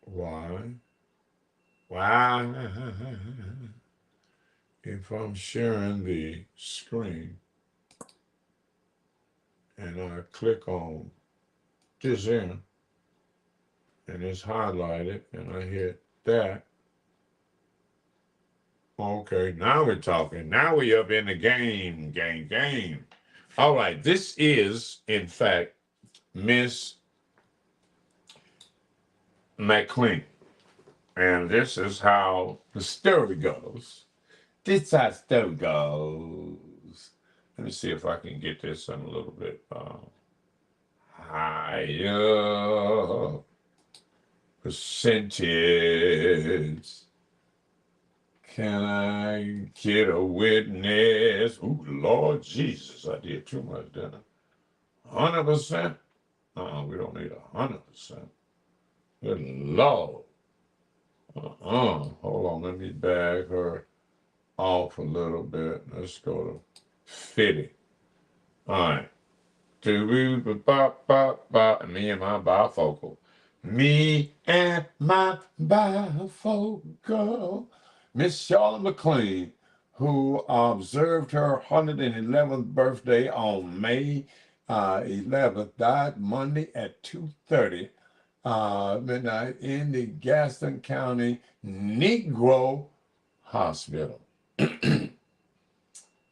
Why? Why? If I'm sharing the screen and I click on this in and it's highlighted and I hit that. Okay, now we're talking. Now we up in the game. All right, this is, in fact, Miss Mcclee. And this is how the story goes. This is how the story goes. Let me see if I can get this in a little bit higher percentage. Can I get a witness? Ooh, Lord Jesus, I did too much, didn't I? 100%? We don't need 100%. Good Lord. Hold on, let me bag her off a little bit. Let's go to 50. All right. Me and my bifocal. Me and my bifocal. Miss Charlotte Mcclee, who observed her 111th birthday on May 11th, died Monday at 2:30 midnight in the Gaston County Negro Hospital. In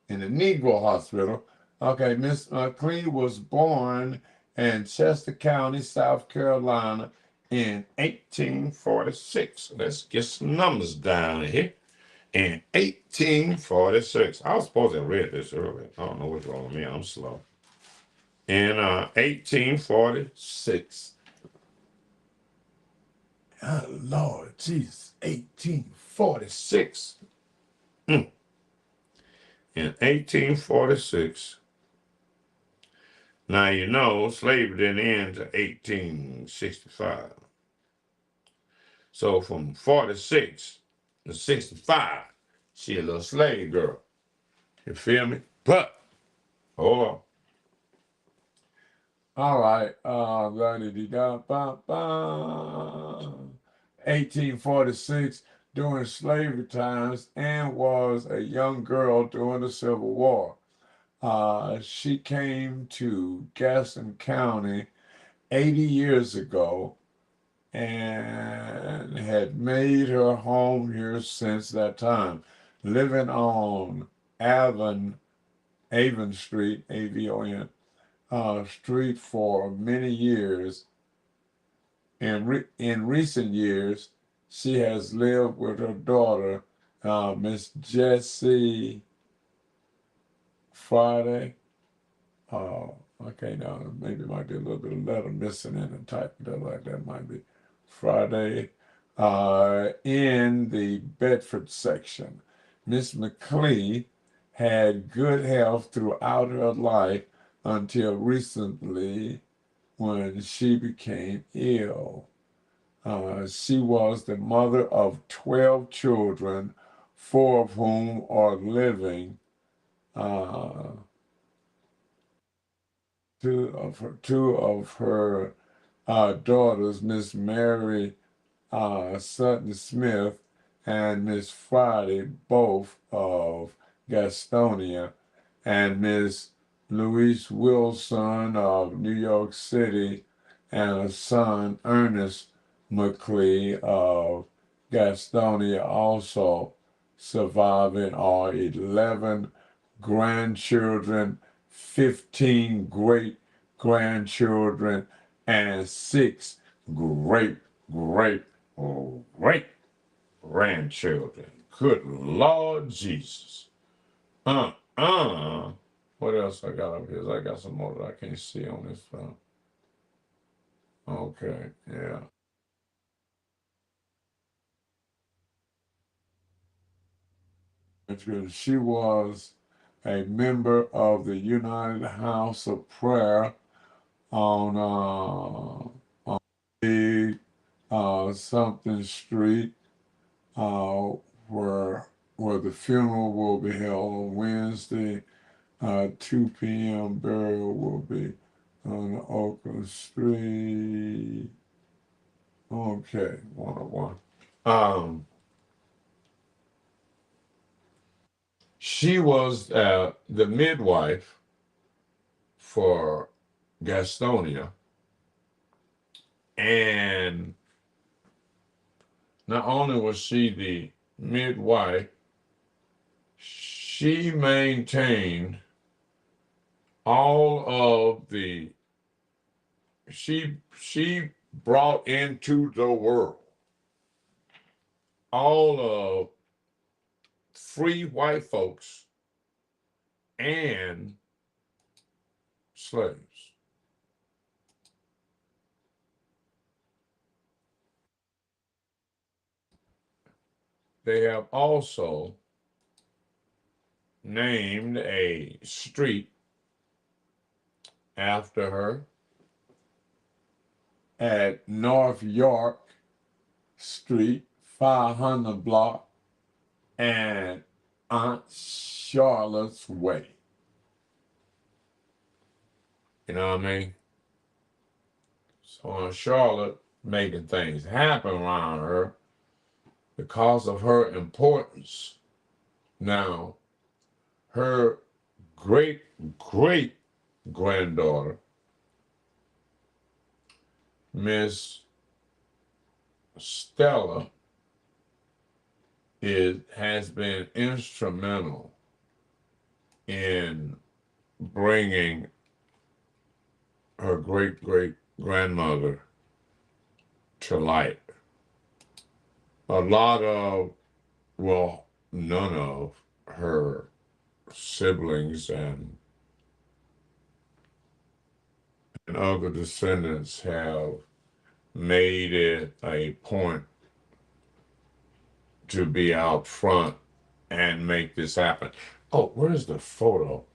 the Negro Hospital. Okay, Miss Mcclee was born in Chester County, South Carolina in 1846. Let's get some numbers down here. In 1846. I was supposed to have read this earlier. I don't know what's wrong with me. I'm slow. In 1846. Oh, Lord Jesus, 1846. In 1846. Now, you know, slavery didn't end to 1865. So from 46 to 65, she a little slave girl. You feel me? But, hold on. All right. 1846, during slavery times, and was a young girl during the Civil War. She came to Gaston County 80 years ago and had made her home here since that time, living on Avon Street, Avon Street for many years. In recent years, she has lived with her daughter, Miss Jessie Friday. Okay, now maybe it might be a little bit of letter missing in the type that like that might be Friday. In the Bedford section, Miss Mcclee had good health throughout her life until recently when she became ill. She was the mother of 12 children, 4 of whom are living. Two of her daughters, Miss Mary Sutton Smith and Miss Friday, both of Gastonia, and Miss Louise Wilson of New York City, and a son, Ernest Mcclee of Gastonia, also surviving, are 11 grandchildren, 15 great grandchildren, and 6 great grandchildren. Good Lord Jesus. What else I got up here? I got some more that I can't see on this phone. Okay, yeah. She was a member of the United House of Prayer on Big something street, uh, where the funeral will be held on Wednesday. 2 p.m. burial will be on Oakland Street. Okay, 101. She was the midwife for Gastonia, and not only was she the midwife, she maintained all of the she brought into the world all of free white folks and slaves. they have also named a street after her at North York Street, 500 block, and Aunt Charlotte's Way. You know what I mean? So Aunt Charlotte making things happen around her because of her importance. Now, her great great granddaughter, Miss Stella, has been instrumental in bringing her great great grandmother to light. A lot of, well, none of her siblings and other descendants have made it a point to be out front and make this happen. Oh, where's the photo?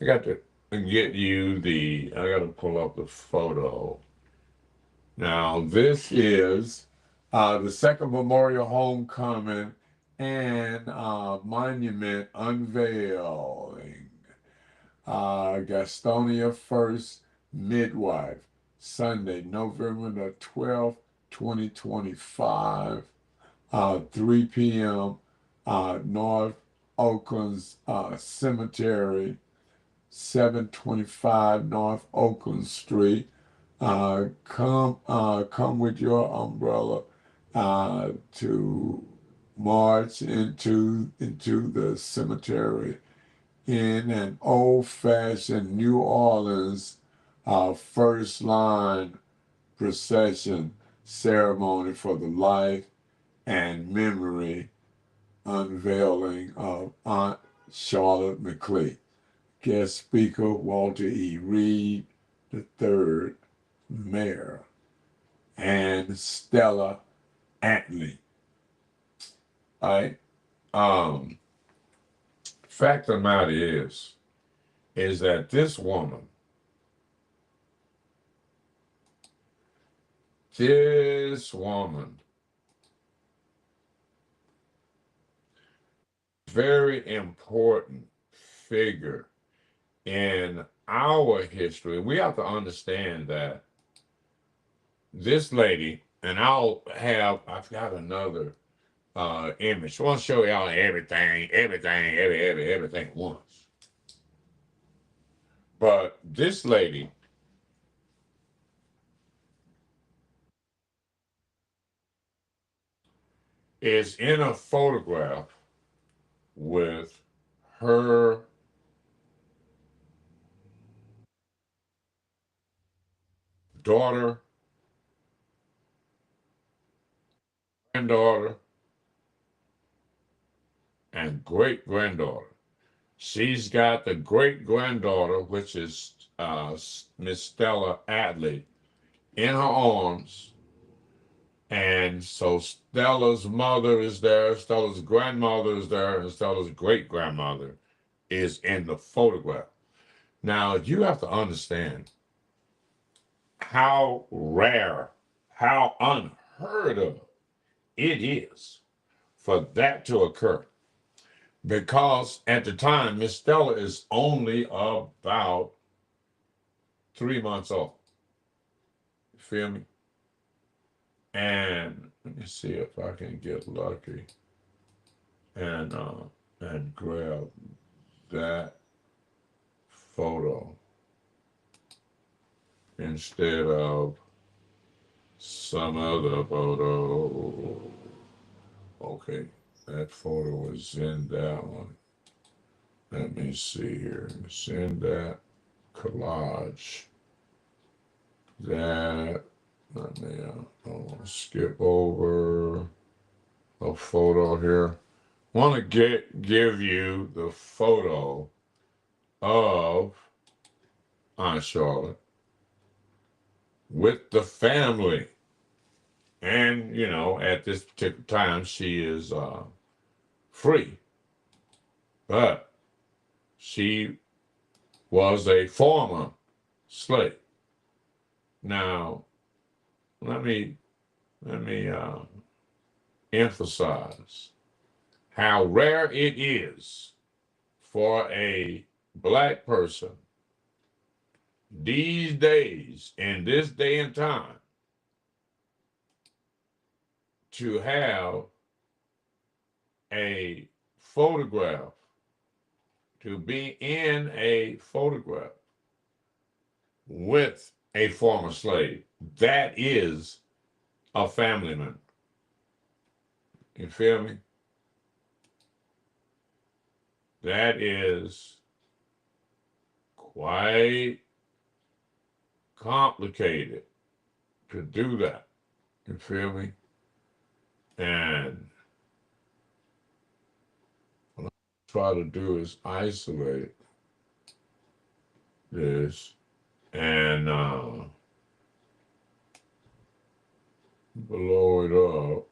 I got to get you I got to pull up the photo. Now, this is the second Memorial Homecoming and monument unveiling. Gastonia First Midwife, Sunday, November the 12th, 2025, 3 p.m., North Oakland's Cemetery, 725 North Oakland Street. Come with your umbrella to march into the cemetery in an old-fashioned New Orleans first line procession ceremony for the life and memory unveiling of Aunt Charlotte Mcclee. Guest speaker Walter E. Reed III, Mayor, and Stella Atlee. All right. Fact of the matter is that this woman very important figure in our history. We have to understand that this lady, and I've got another image. I want to show y'all everything once. But this lady is in a photograph with her daughter, granddaughter, and great granddaughter. She's got the great granddaughter, which is Miss Stella Atlee, in her arms. And so Stella's mother is there, Stella's grandmother is there, and Stella's great grandmother is in the photograph. Now, you have to understand how rare, how unheard of it is for that to occur. Because at the time, Miss Stella is only about 3 months old. You feel me? And let me see if I can get lucky and grab that photo instead of some other photo. Okay, that photo is in that one. Let me see here. It's in that collage. That, let me skip over a photo here. Want to give you the photo of Aunt Charlotte with the family. And, you know, at this particular time, she is free, but she was a former slave. Now, let me emphasize how rare it is for a black person these days, in this day and time, to have a photograph, to be in a photograph with a former slave. That is a family member. You feel me? That is quite complicated to do that. You feel me? And what I try to do is isolate this and blow it up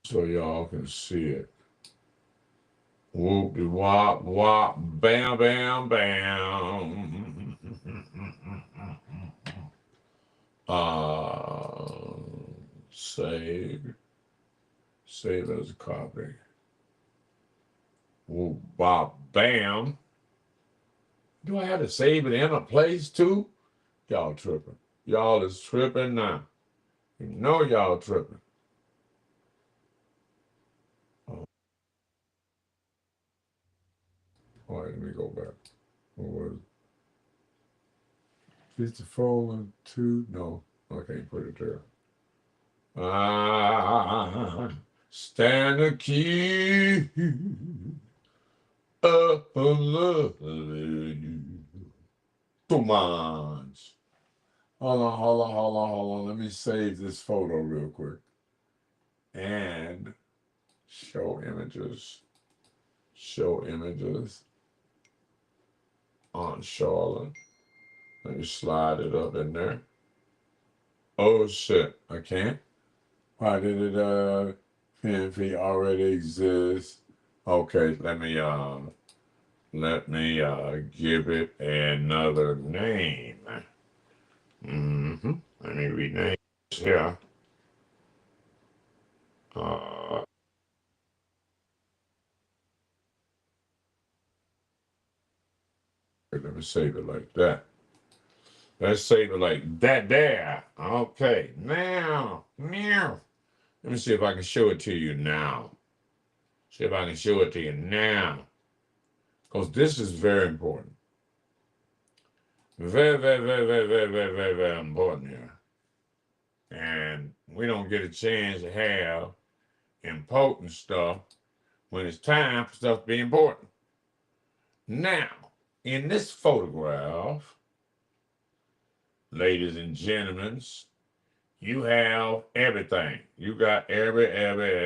so y'all can see it. Whoop de wop wop, bam bam bam. Save as a copy. Whoop bop bam. Do I have to save it in a place too? Y'all tripping. Y'all is tripping now. You know y'all tripping. All right, let me go back. What was it? 54 and 2? No, I can't put it there. Stand a key up love you. Come on. Hold on. Let me save this photo real quick. And show images. On Charlotte. Let me slide it up in there. Oh shit, I can't. Why did it PNP already exist? Okay, let me give it another name. Let me rename this here. Let me save it like that. Let's save it like that there. Okay, now. Let me see if I can show it to you now. Because this is very important. Very, very, very, very, very, very, very, very important here. And we don't get a chance to have important stuff when it's time for stuff to be important. Now, in this photograph, ladies and gentlemen, you have everything. You got everything.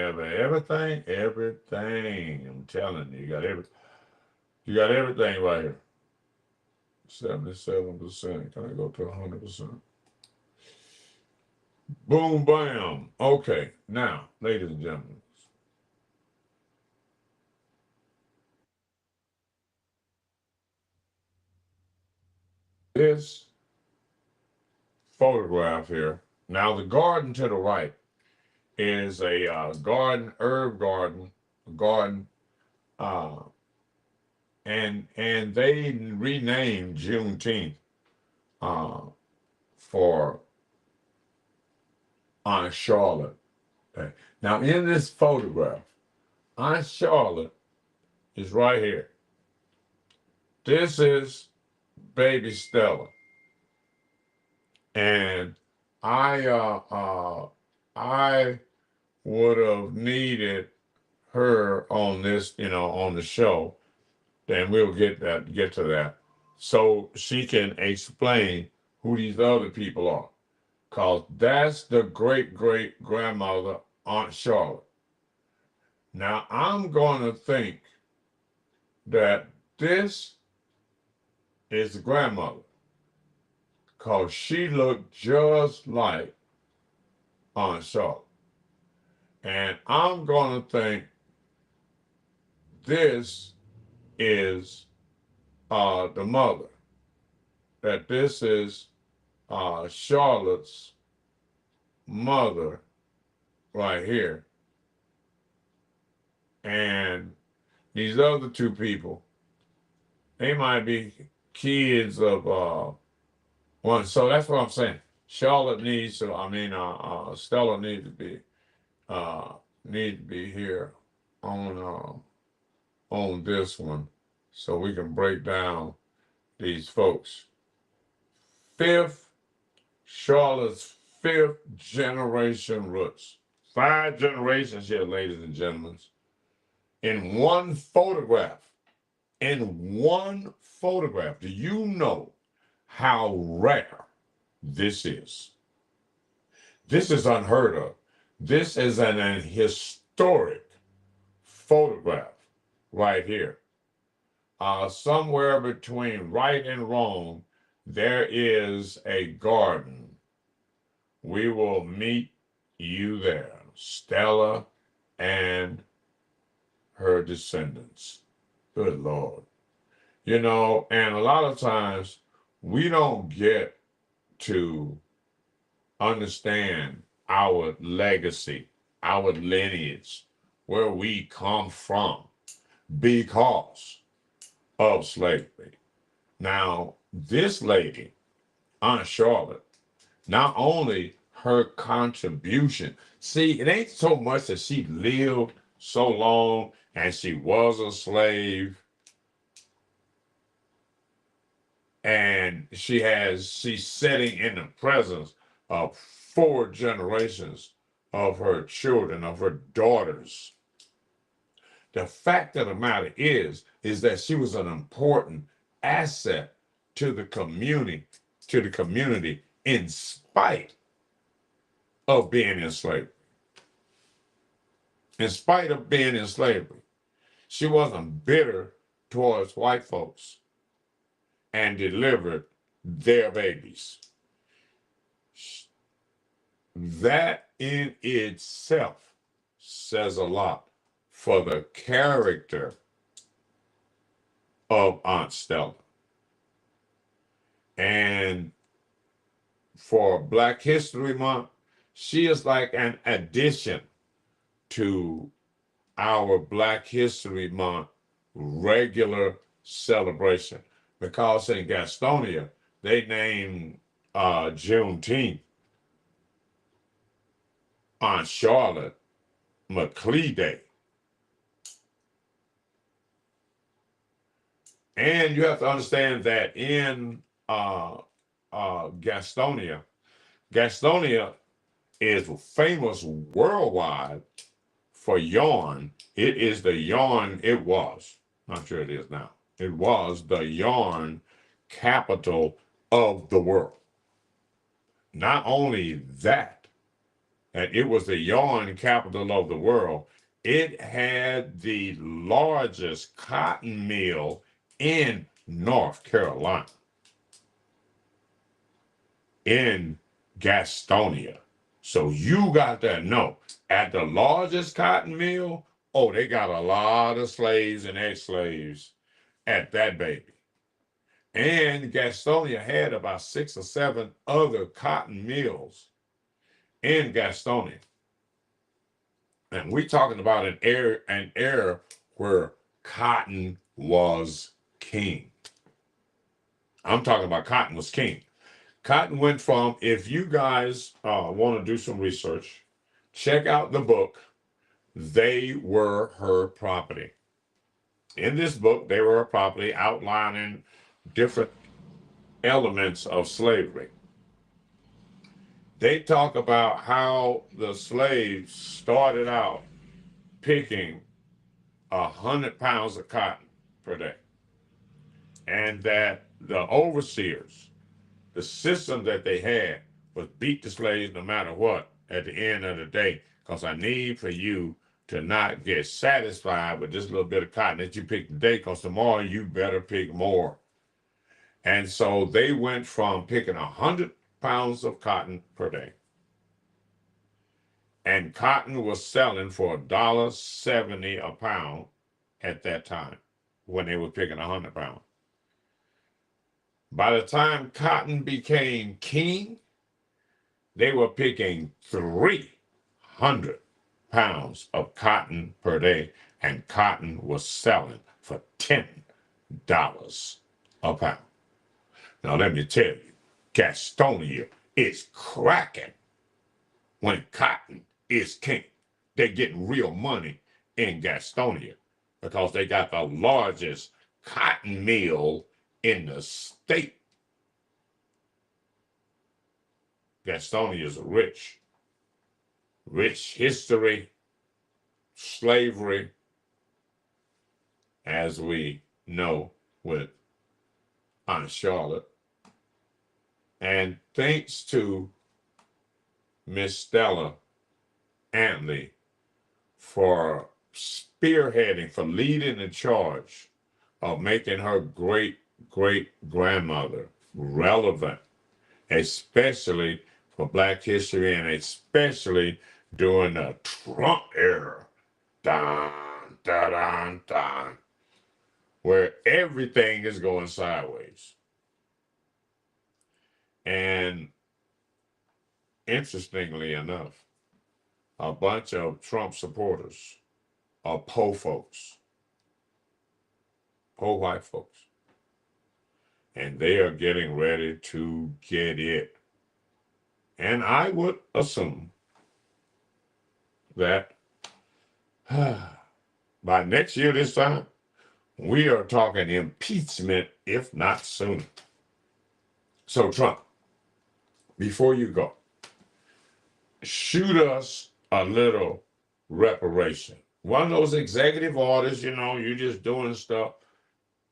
I'm telling you, you got everything right here. 77%. Can I go to 100%? Boom, bam. Okay, now, ladies and gentlemen. This photograph here. Now, the garden to the right is a herb garden, and they renamed Juneteenth for Aunt Charlotte. Okay. Now, in this photograph, Aunt Charlotte is right here. This is baby Stella, and I would have needed her on this, on the show. Then we'll get to that, so she can explain who these other people are, cause that's the great grandmother, Aunt Charlotte. Now I'm gonna think that this is the grandmother, cause she looked just like Aunt Charlotte. And I'm going to think this is the mother, that this is Charlotte's mother right here. And these other two people, they might be kids of one. So that's what I'm saying. Charlotte needs to, Stella needs to be here on this one so we can break down these folks. Charlotte's fifth generation roots. 5 generations here, ladies and gentlemen, in one photograph. In one photograph. Do you know how rare this is? This is unheard of. This is an historic photograph right here. Somewhere between right and wrong, there is a garden. We will meet you there, Stella and her descendants. Good Lord. You know, and a lot of times we don't get to understand our legacy, our lineage, where we come from because of slavery. Now, this lady, Aunt Charlotte, not only her contribution, see, it ain't so much that she lived so long and she was a slave and she's sitting in the presence of 4 generations of her children, of her daughters. The fact of the matter is that she was an important asset to the community, in spite of being in slavery. In spite of being in slavery, she wasn't bitter towards white folks and delivered their babies. That in itself says a lot for the character of Aunt Stella. And for Black History Month, she is like an addition to our Black History Month regular celebration. Because in Gastonia, they named Juneteenth on Charlotte Mcclee Day. And you have to understand that in Gastonia is famous worldwide for yarn. It is the yarn, it was, not sure it is now. It was the yarn capital of the world. Not only that it was the yarn capital of the world, it had the largest cotton mill in North Carolina, in Gastonia. So you got to know, at the largest cotton mill, oh, they got a lot of slaves and ex-slaves at that baby. And Gastonia had about 6 or 7 other cotton mills in Gastonia. And we're talking about an era where cotton was king. I'm talking about cotton was king. Cotton went from, if you guys want to do some research, check out the book, They Were Her Property. In this book, They Were Her Property, outlining different elements of slavery. They talk about how the slaves started out picking 100 pounds of cotton per day. And that the overseers, the system that they had was beat the slaves no matter what at the end of the day, because I need for you to not get satisfied with this little bit of cotton that you picked today, because tomorrow you better pick more. And so they went from picking 100 pounds of cotton per day and And cotton was selling for $1.70 a pound at that time when they were picking 100 pounds. By the time cotton became king, they were picking 300 pounds of cotton per day, and cotton was selling for $10 a pound. Now, let me tell you, Gastonia is cracking when cotton is king. They're getting real money in Gastonia because they got the largest cotton mill in the state. Gastonia is rich history, slavery, as we know with Aunt Charlotte. And thanks to Miss Stella Antley for spearheading, for leading the charge of making her great-great-grandmother relevant, especially for Black history and especially during the Trump era, dun, dun, dun, dun, where everything is going sideways. And interestingly enough, a bunch of Trump supporters are po folks, po white folks, and they are getting ready to get it. And I would assume that by next year this time, we are talking impeachment, if not sooner. So Trump, before you go, shoot us a little reparation. One of those executive orders, you know, you're just doing stuff,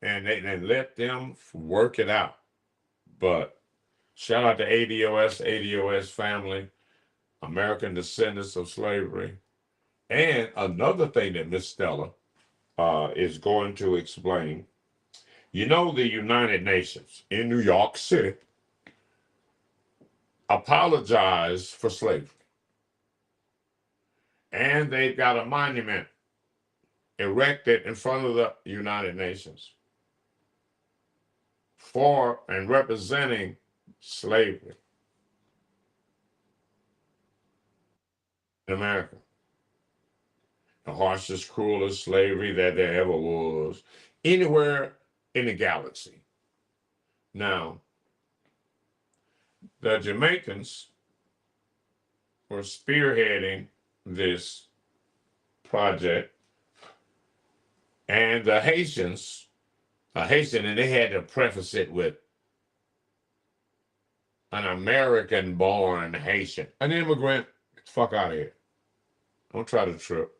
and they let them work it out. But shout out to ADOS family, American descendants of slavery. And another thing that Miss Stella is going to explain, you know, the United Nations in New York City apologized for slavery. And they've got a monument erected in front of the United Nations for and representing slavery in America. The harshest, cruelest slavery that there ever was anywhere in the galaxy. Now, the Jamaicans were spearheading this project, and the Haitians, and they had to preface it with an American-born Haitian, an immigrant. Get the fuck out of here. Don't try to trip.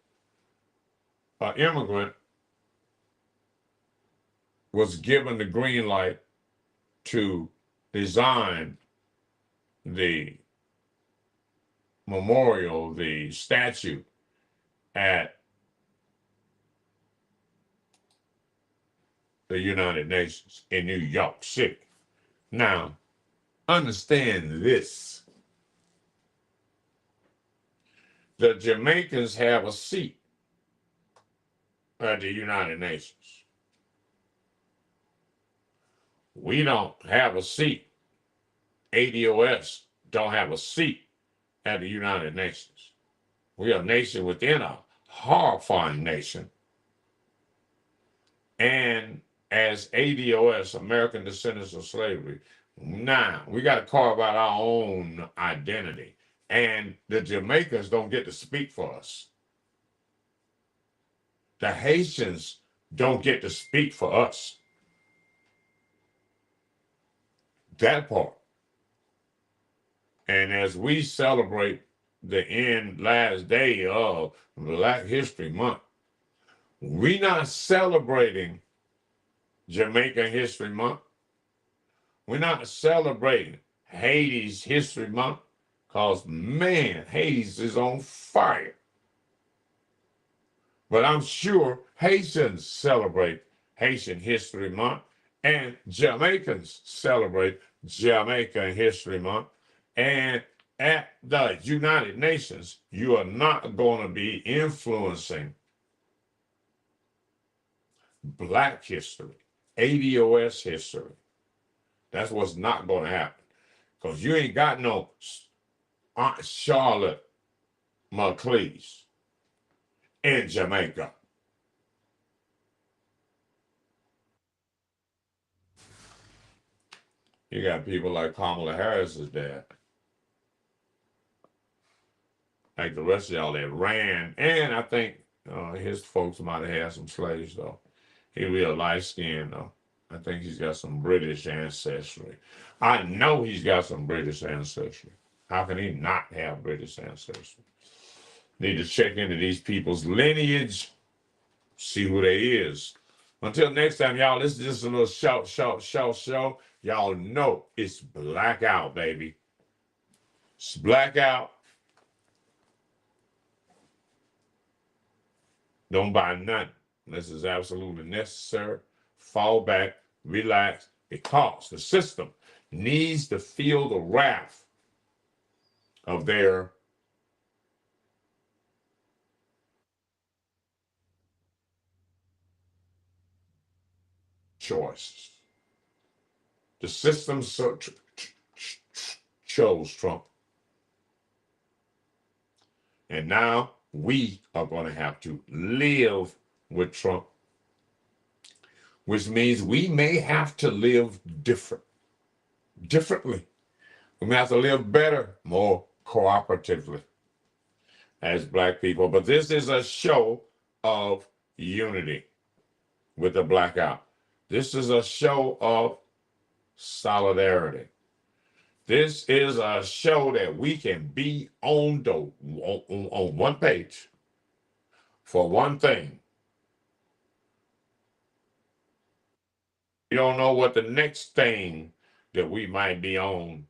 An immigrant was given the green light to design the memorial, the statue at the United Nations in New York City. Now, understand this. The Jamaicans have a seat at the United Nations. We don't have a seat. ADOS don't have a seat at the United Nations. We are a nation within a horrifying nation. And as ADOS, American Descendants of Slavery, now we got to carve out our own identity. And the Jamaicans don't get to speak for us. The Haitians don't get to speak for us. That part. And as we celebrate the last day of Black History Month, we're not celebrating Jamaican History Month. We're not celebrating Haiti's History Month, because, man, Haiti's is on fire. But I'm sure Haitians celebrate Haitian History Month, and Jamaicans celebrate Jamaican History Month, and at the United Nations, you are not going to be influencing Black history, ADOS history. That's what's not going to happen. Because you ain't got no Aunt Charlotte Mcclee's in Jamaica. You got people like Kamala Harris's dad, like the rest of y'all that ran. And I think his folks might have had some slaves, though. He real light skinned, though. I think he's got some British ancestry. I know he's got some British ancestry. How can he not have British ancestry? Need to check into these people's lineage, see who they is. Until next time, y'all, this is just a little show. Y'all know it's Blackout, baby. It's Blackout. Don't buy nothing unless it's absolutely necessary. Fall back, relax, because the system needs to feel the wrath of their choices. The system chose Trump. And now we are going to have to live with Trump, which means we may have to live differently. We may have to live better, more cooperatively as Black people. But this is a show of unity with the Blackout. This is a show of solidarity. This is a show that we can be on one page for one thing. We don't know what the next thing that we might be on,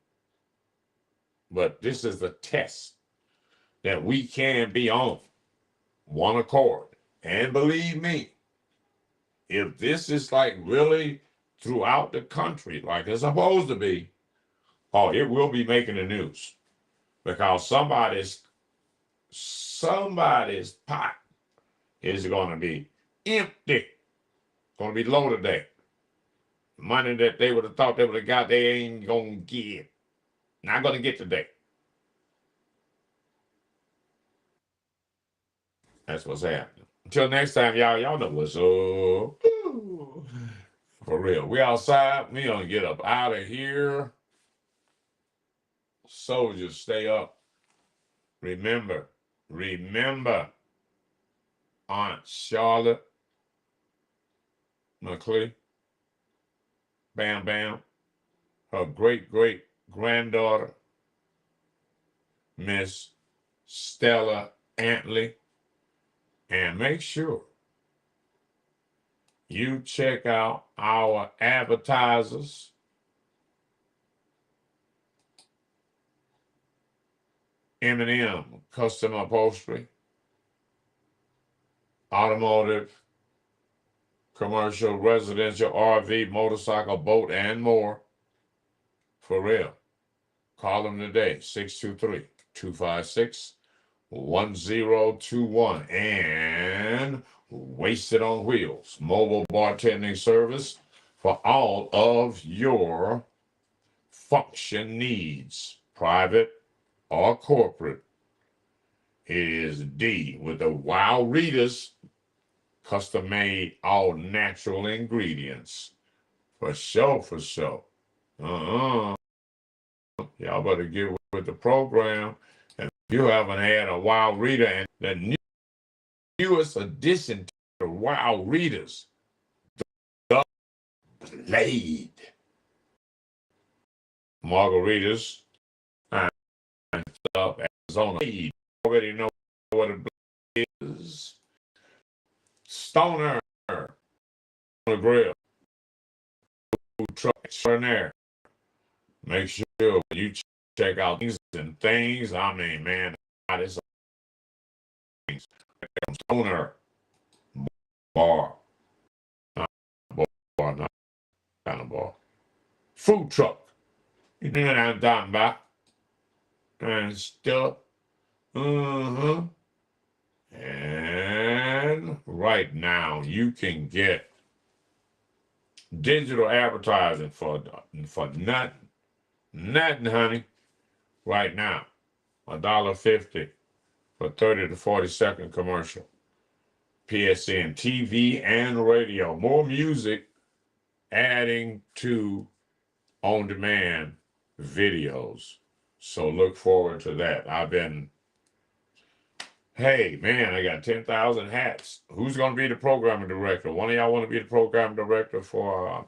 but this is a test that we can be on one accord. And believe me, if this is like really throughout the country, like it's supposed to be, oh, it will be making the news because somebody's pot is going to be empty, going to be low today. Money that they would have thought they would have got, they ain't going to get. Not going to get today. That's what's happening. Until next time, y'all know what's up. For real. We outside. We gonna get up out of here. Soldiers, stay up. Remember, Aunt Charlotte Mcclee, Bam Bam, her great granddaughter, Miss Stella Antley, and make sure you check out our advertisers. M&M Custom Upholstery, automotive, commercial, residential, RV, motorcycle, boat, and more. For real. Call them today, 623-256-1021. And Wasted on Wheels, mobile bartending service for all of your function needs, private or corporate. It is D with the Wow Readers, custom made, all natural ingredients. For sure. Y'all better get with the program. And if you haven't had a Wow Reader, and the newest addition to the Wow Readers, the Blade margaritas and stuff. Arizona, you already know what a Blade is. Stoner on the grill, food truck extraordinaire. Make sure you check out things and things. I mean, man, this things. Stoner bar, not not kind of bar. Food truck. You know what I'm talking about? and stuff. Uh-huh. And right now you can get digital advertising for nothing, honey. Right now, $1.50 for 30 to 40-second commercial. PSN, TV, and radio. More music adding to on-demand videos. So look forward to that. Hey, man, I got 10,000 hats. Who's going to be the programming director? One of y'all want to be the programming director for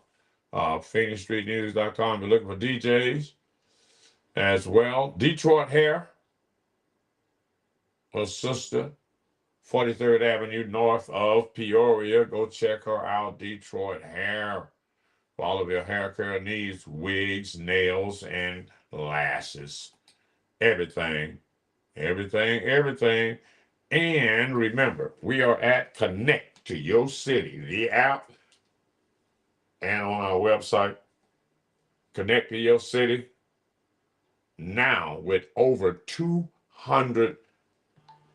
PhoenixStreetNews.com. You're looking for DJs as well. Detroit Hair, her sister, 43rd Avenue north of Peoria. Go check her out, Detroit Hair. For all of your hair care needs, wigs, nails, and lashes. Everything. And remember, we are at Connect to Your City, the app, and on our website, Connect to Your City, now with over 200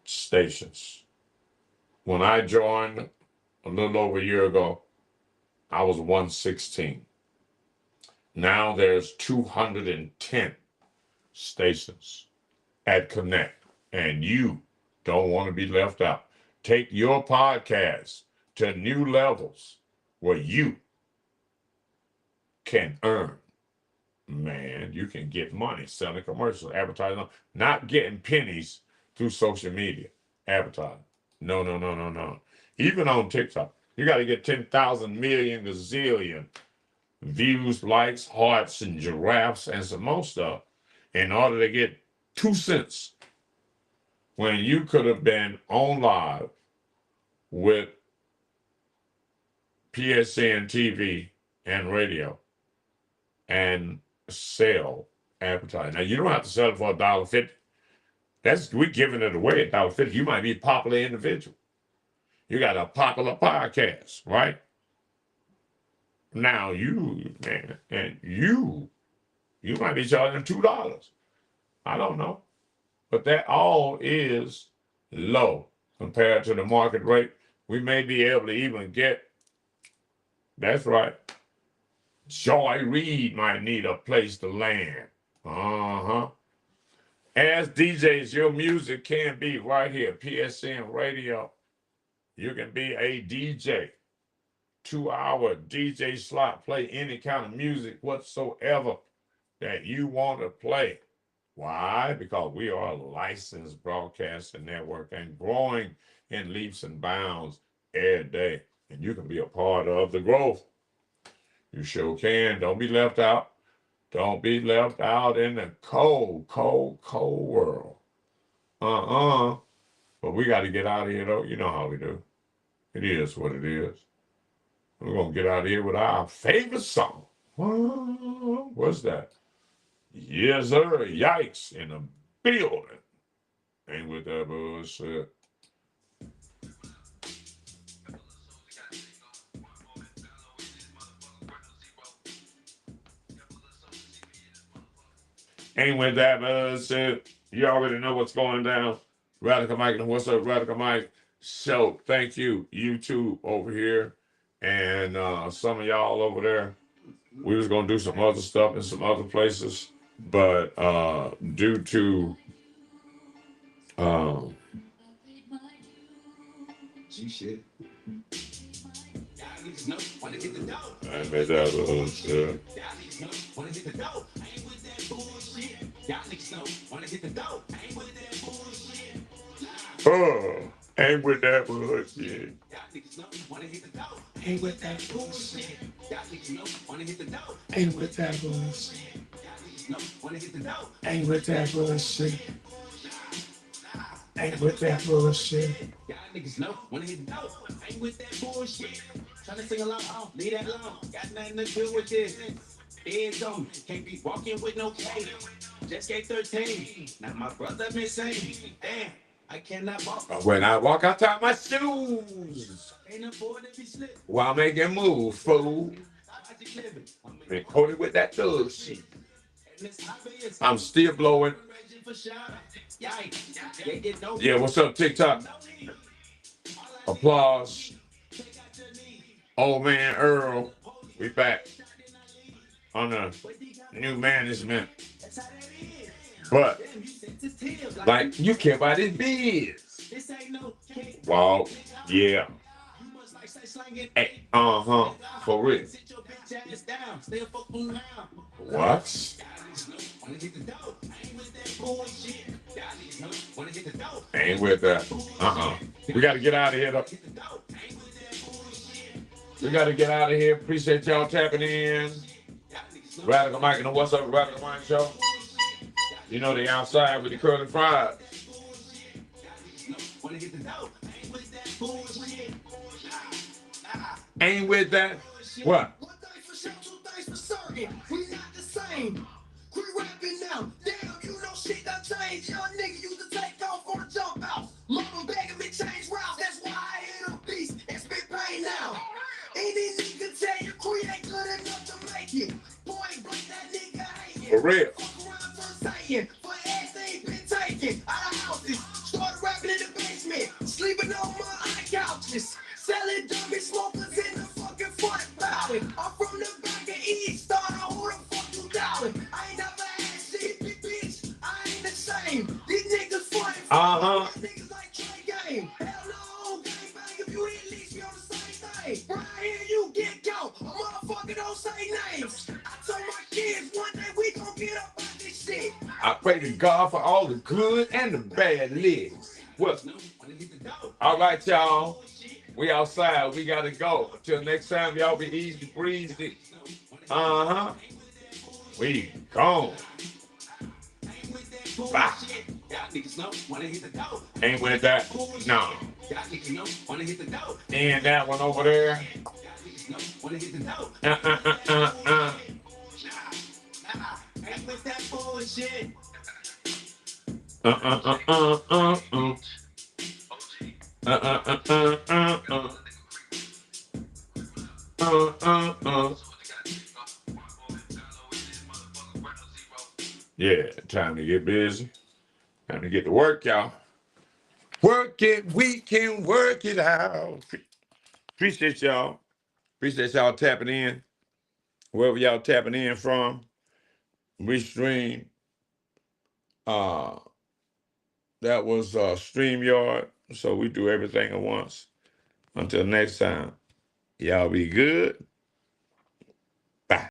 stations. When I joined a little over a year ago, I was 116. Now there's 210 stations at Connect, and you don't want to be left out. Take your podcast to new levels where you can earn. Man, you can get money selling commercials, advertising, not getting pennies through social media advertising. No. Even on TikTok, you got to get 10,000 million gazillion views, likes, hearts, and giraffes, and some more stuff in order to get 2 cents when you could have been on live with PSN TV and radio and sell advertising. Now, you don't have to sell it for $1.50. We're giving it away at $1.50. You might be a popular individual. You got a popular podcast, right? Now you, man, and you might be charging $2. I don't know. But that all is low compared to the market rate. We may be able to even get, that's right, Joy Reid might need a place to land. As DJs, your music can be right here, PSN Radio. You can be a DJ, 2-hour DJ slot, play any kind of music whatsoever that you want to play. Why? Because we are a licensed broadcasting network and growing in leaps and bounds every day. And you can be a part of the growth. You sure can. Don't be left out. Don't be left out in the cold world. But we got to get out of here, though. You know how we do. It is what it is. We're going to get out of here with our favorite song. What's that? Yes, sir. Yikes in the building. Ain't with that bullshit. Ain't with that bullshit. You already know what's going down. Radical Mike and What's Up, Radical Mike Show. Thank you, YouTube over here, and some of y'all over there. We was gonna do some other stuff in some other places, but due to shit. I made that little shit. Wanna hit the dough? I ain't with that bullshit. Y'all niggas know. Wanna hit the dough? I ain't with that bullshit. Ain't with that bullshit. Y'all niggas know. Wanna hit the dough? Ain't with that bullshit. Y'all niggas know. Wanna hit the dough? Ain't with that bullshit. Y'all niggas know. Wanna hit the dough? Ain't with that bullshit. Ain't with that bullshit. Y'all niggas know. Wanna hit the dough? Ain't with that bullshit. Tryna sing along, leave that alone. Got nothing to do with this. Feds on me, can't be walking with no cane. Just gave 13. Now my brother missing. Damn, I cannot walk. When I walk, I tie my shoes. Ain't afford to be slick. While making moves, fool. Logic living. Recorded with that thug shit. I'm still blowing Yeah, what's up, TikTok? Applause. Old man Earl. We back on the new management. But, like, you care about his biz. Wow. Yeah. Hey, for real. What? Ain't with that. We got to get out of here, though. We got to get out of here. Appreciate y'all tapping in. Radical Mike and the What's Up Radical Mike Show. You know they outside with the curly fries. Ain't with that. What? One thing for sure, two things for certain. We not the same. Quit rapping now. Damn, you know shit done changed. Young nigga used to take off on the jump out. Mama begging me change routes. That's why I hit a beast and spit pain now. Any nigga tell you Cree ain't good enough to make it. Point blank, that nigga hating. For real. Fuck around for saying. For everything been taken out of houses. Started rapping in the basement. Sleeping on my couches. Selling dummy smokers in the fucking front about it. I'm from the back of East Star. Who the fuck you doubting? I ain't never had shit, bitch. I ain't the same. These niggas funny. Niggas like Trey Game. Hell no, gang bang if you didn't leash me on the same thing. Right here you get go. A motherfucker don't say names. I told my kids one day we gon' get up on this shit. I pray to God for all the good and the bad licks. What? All right, y'all. We outside. We gotta go. Until next time, y'all be easy breezy. We gone. Bye. Ain't with that. No. And that one over there. Ain't with that bullshit. Yeah, time to get busy. Time to get to work, y'all. Work it, we can work it out. Appreciate y'all. Appreciate y'all tapping in. Wherever y'all tapping in from. We stream. That was StreamYard. So we do everything at once. Until next time, y'all be good.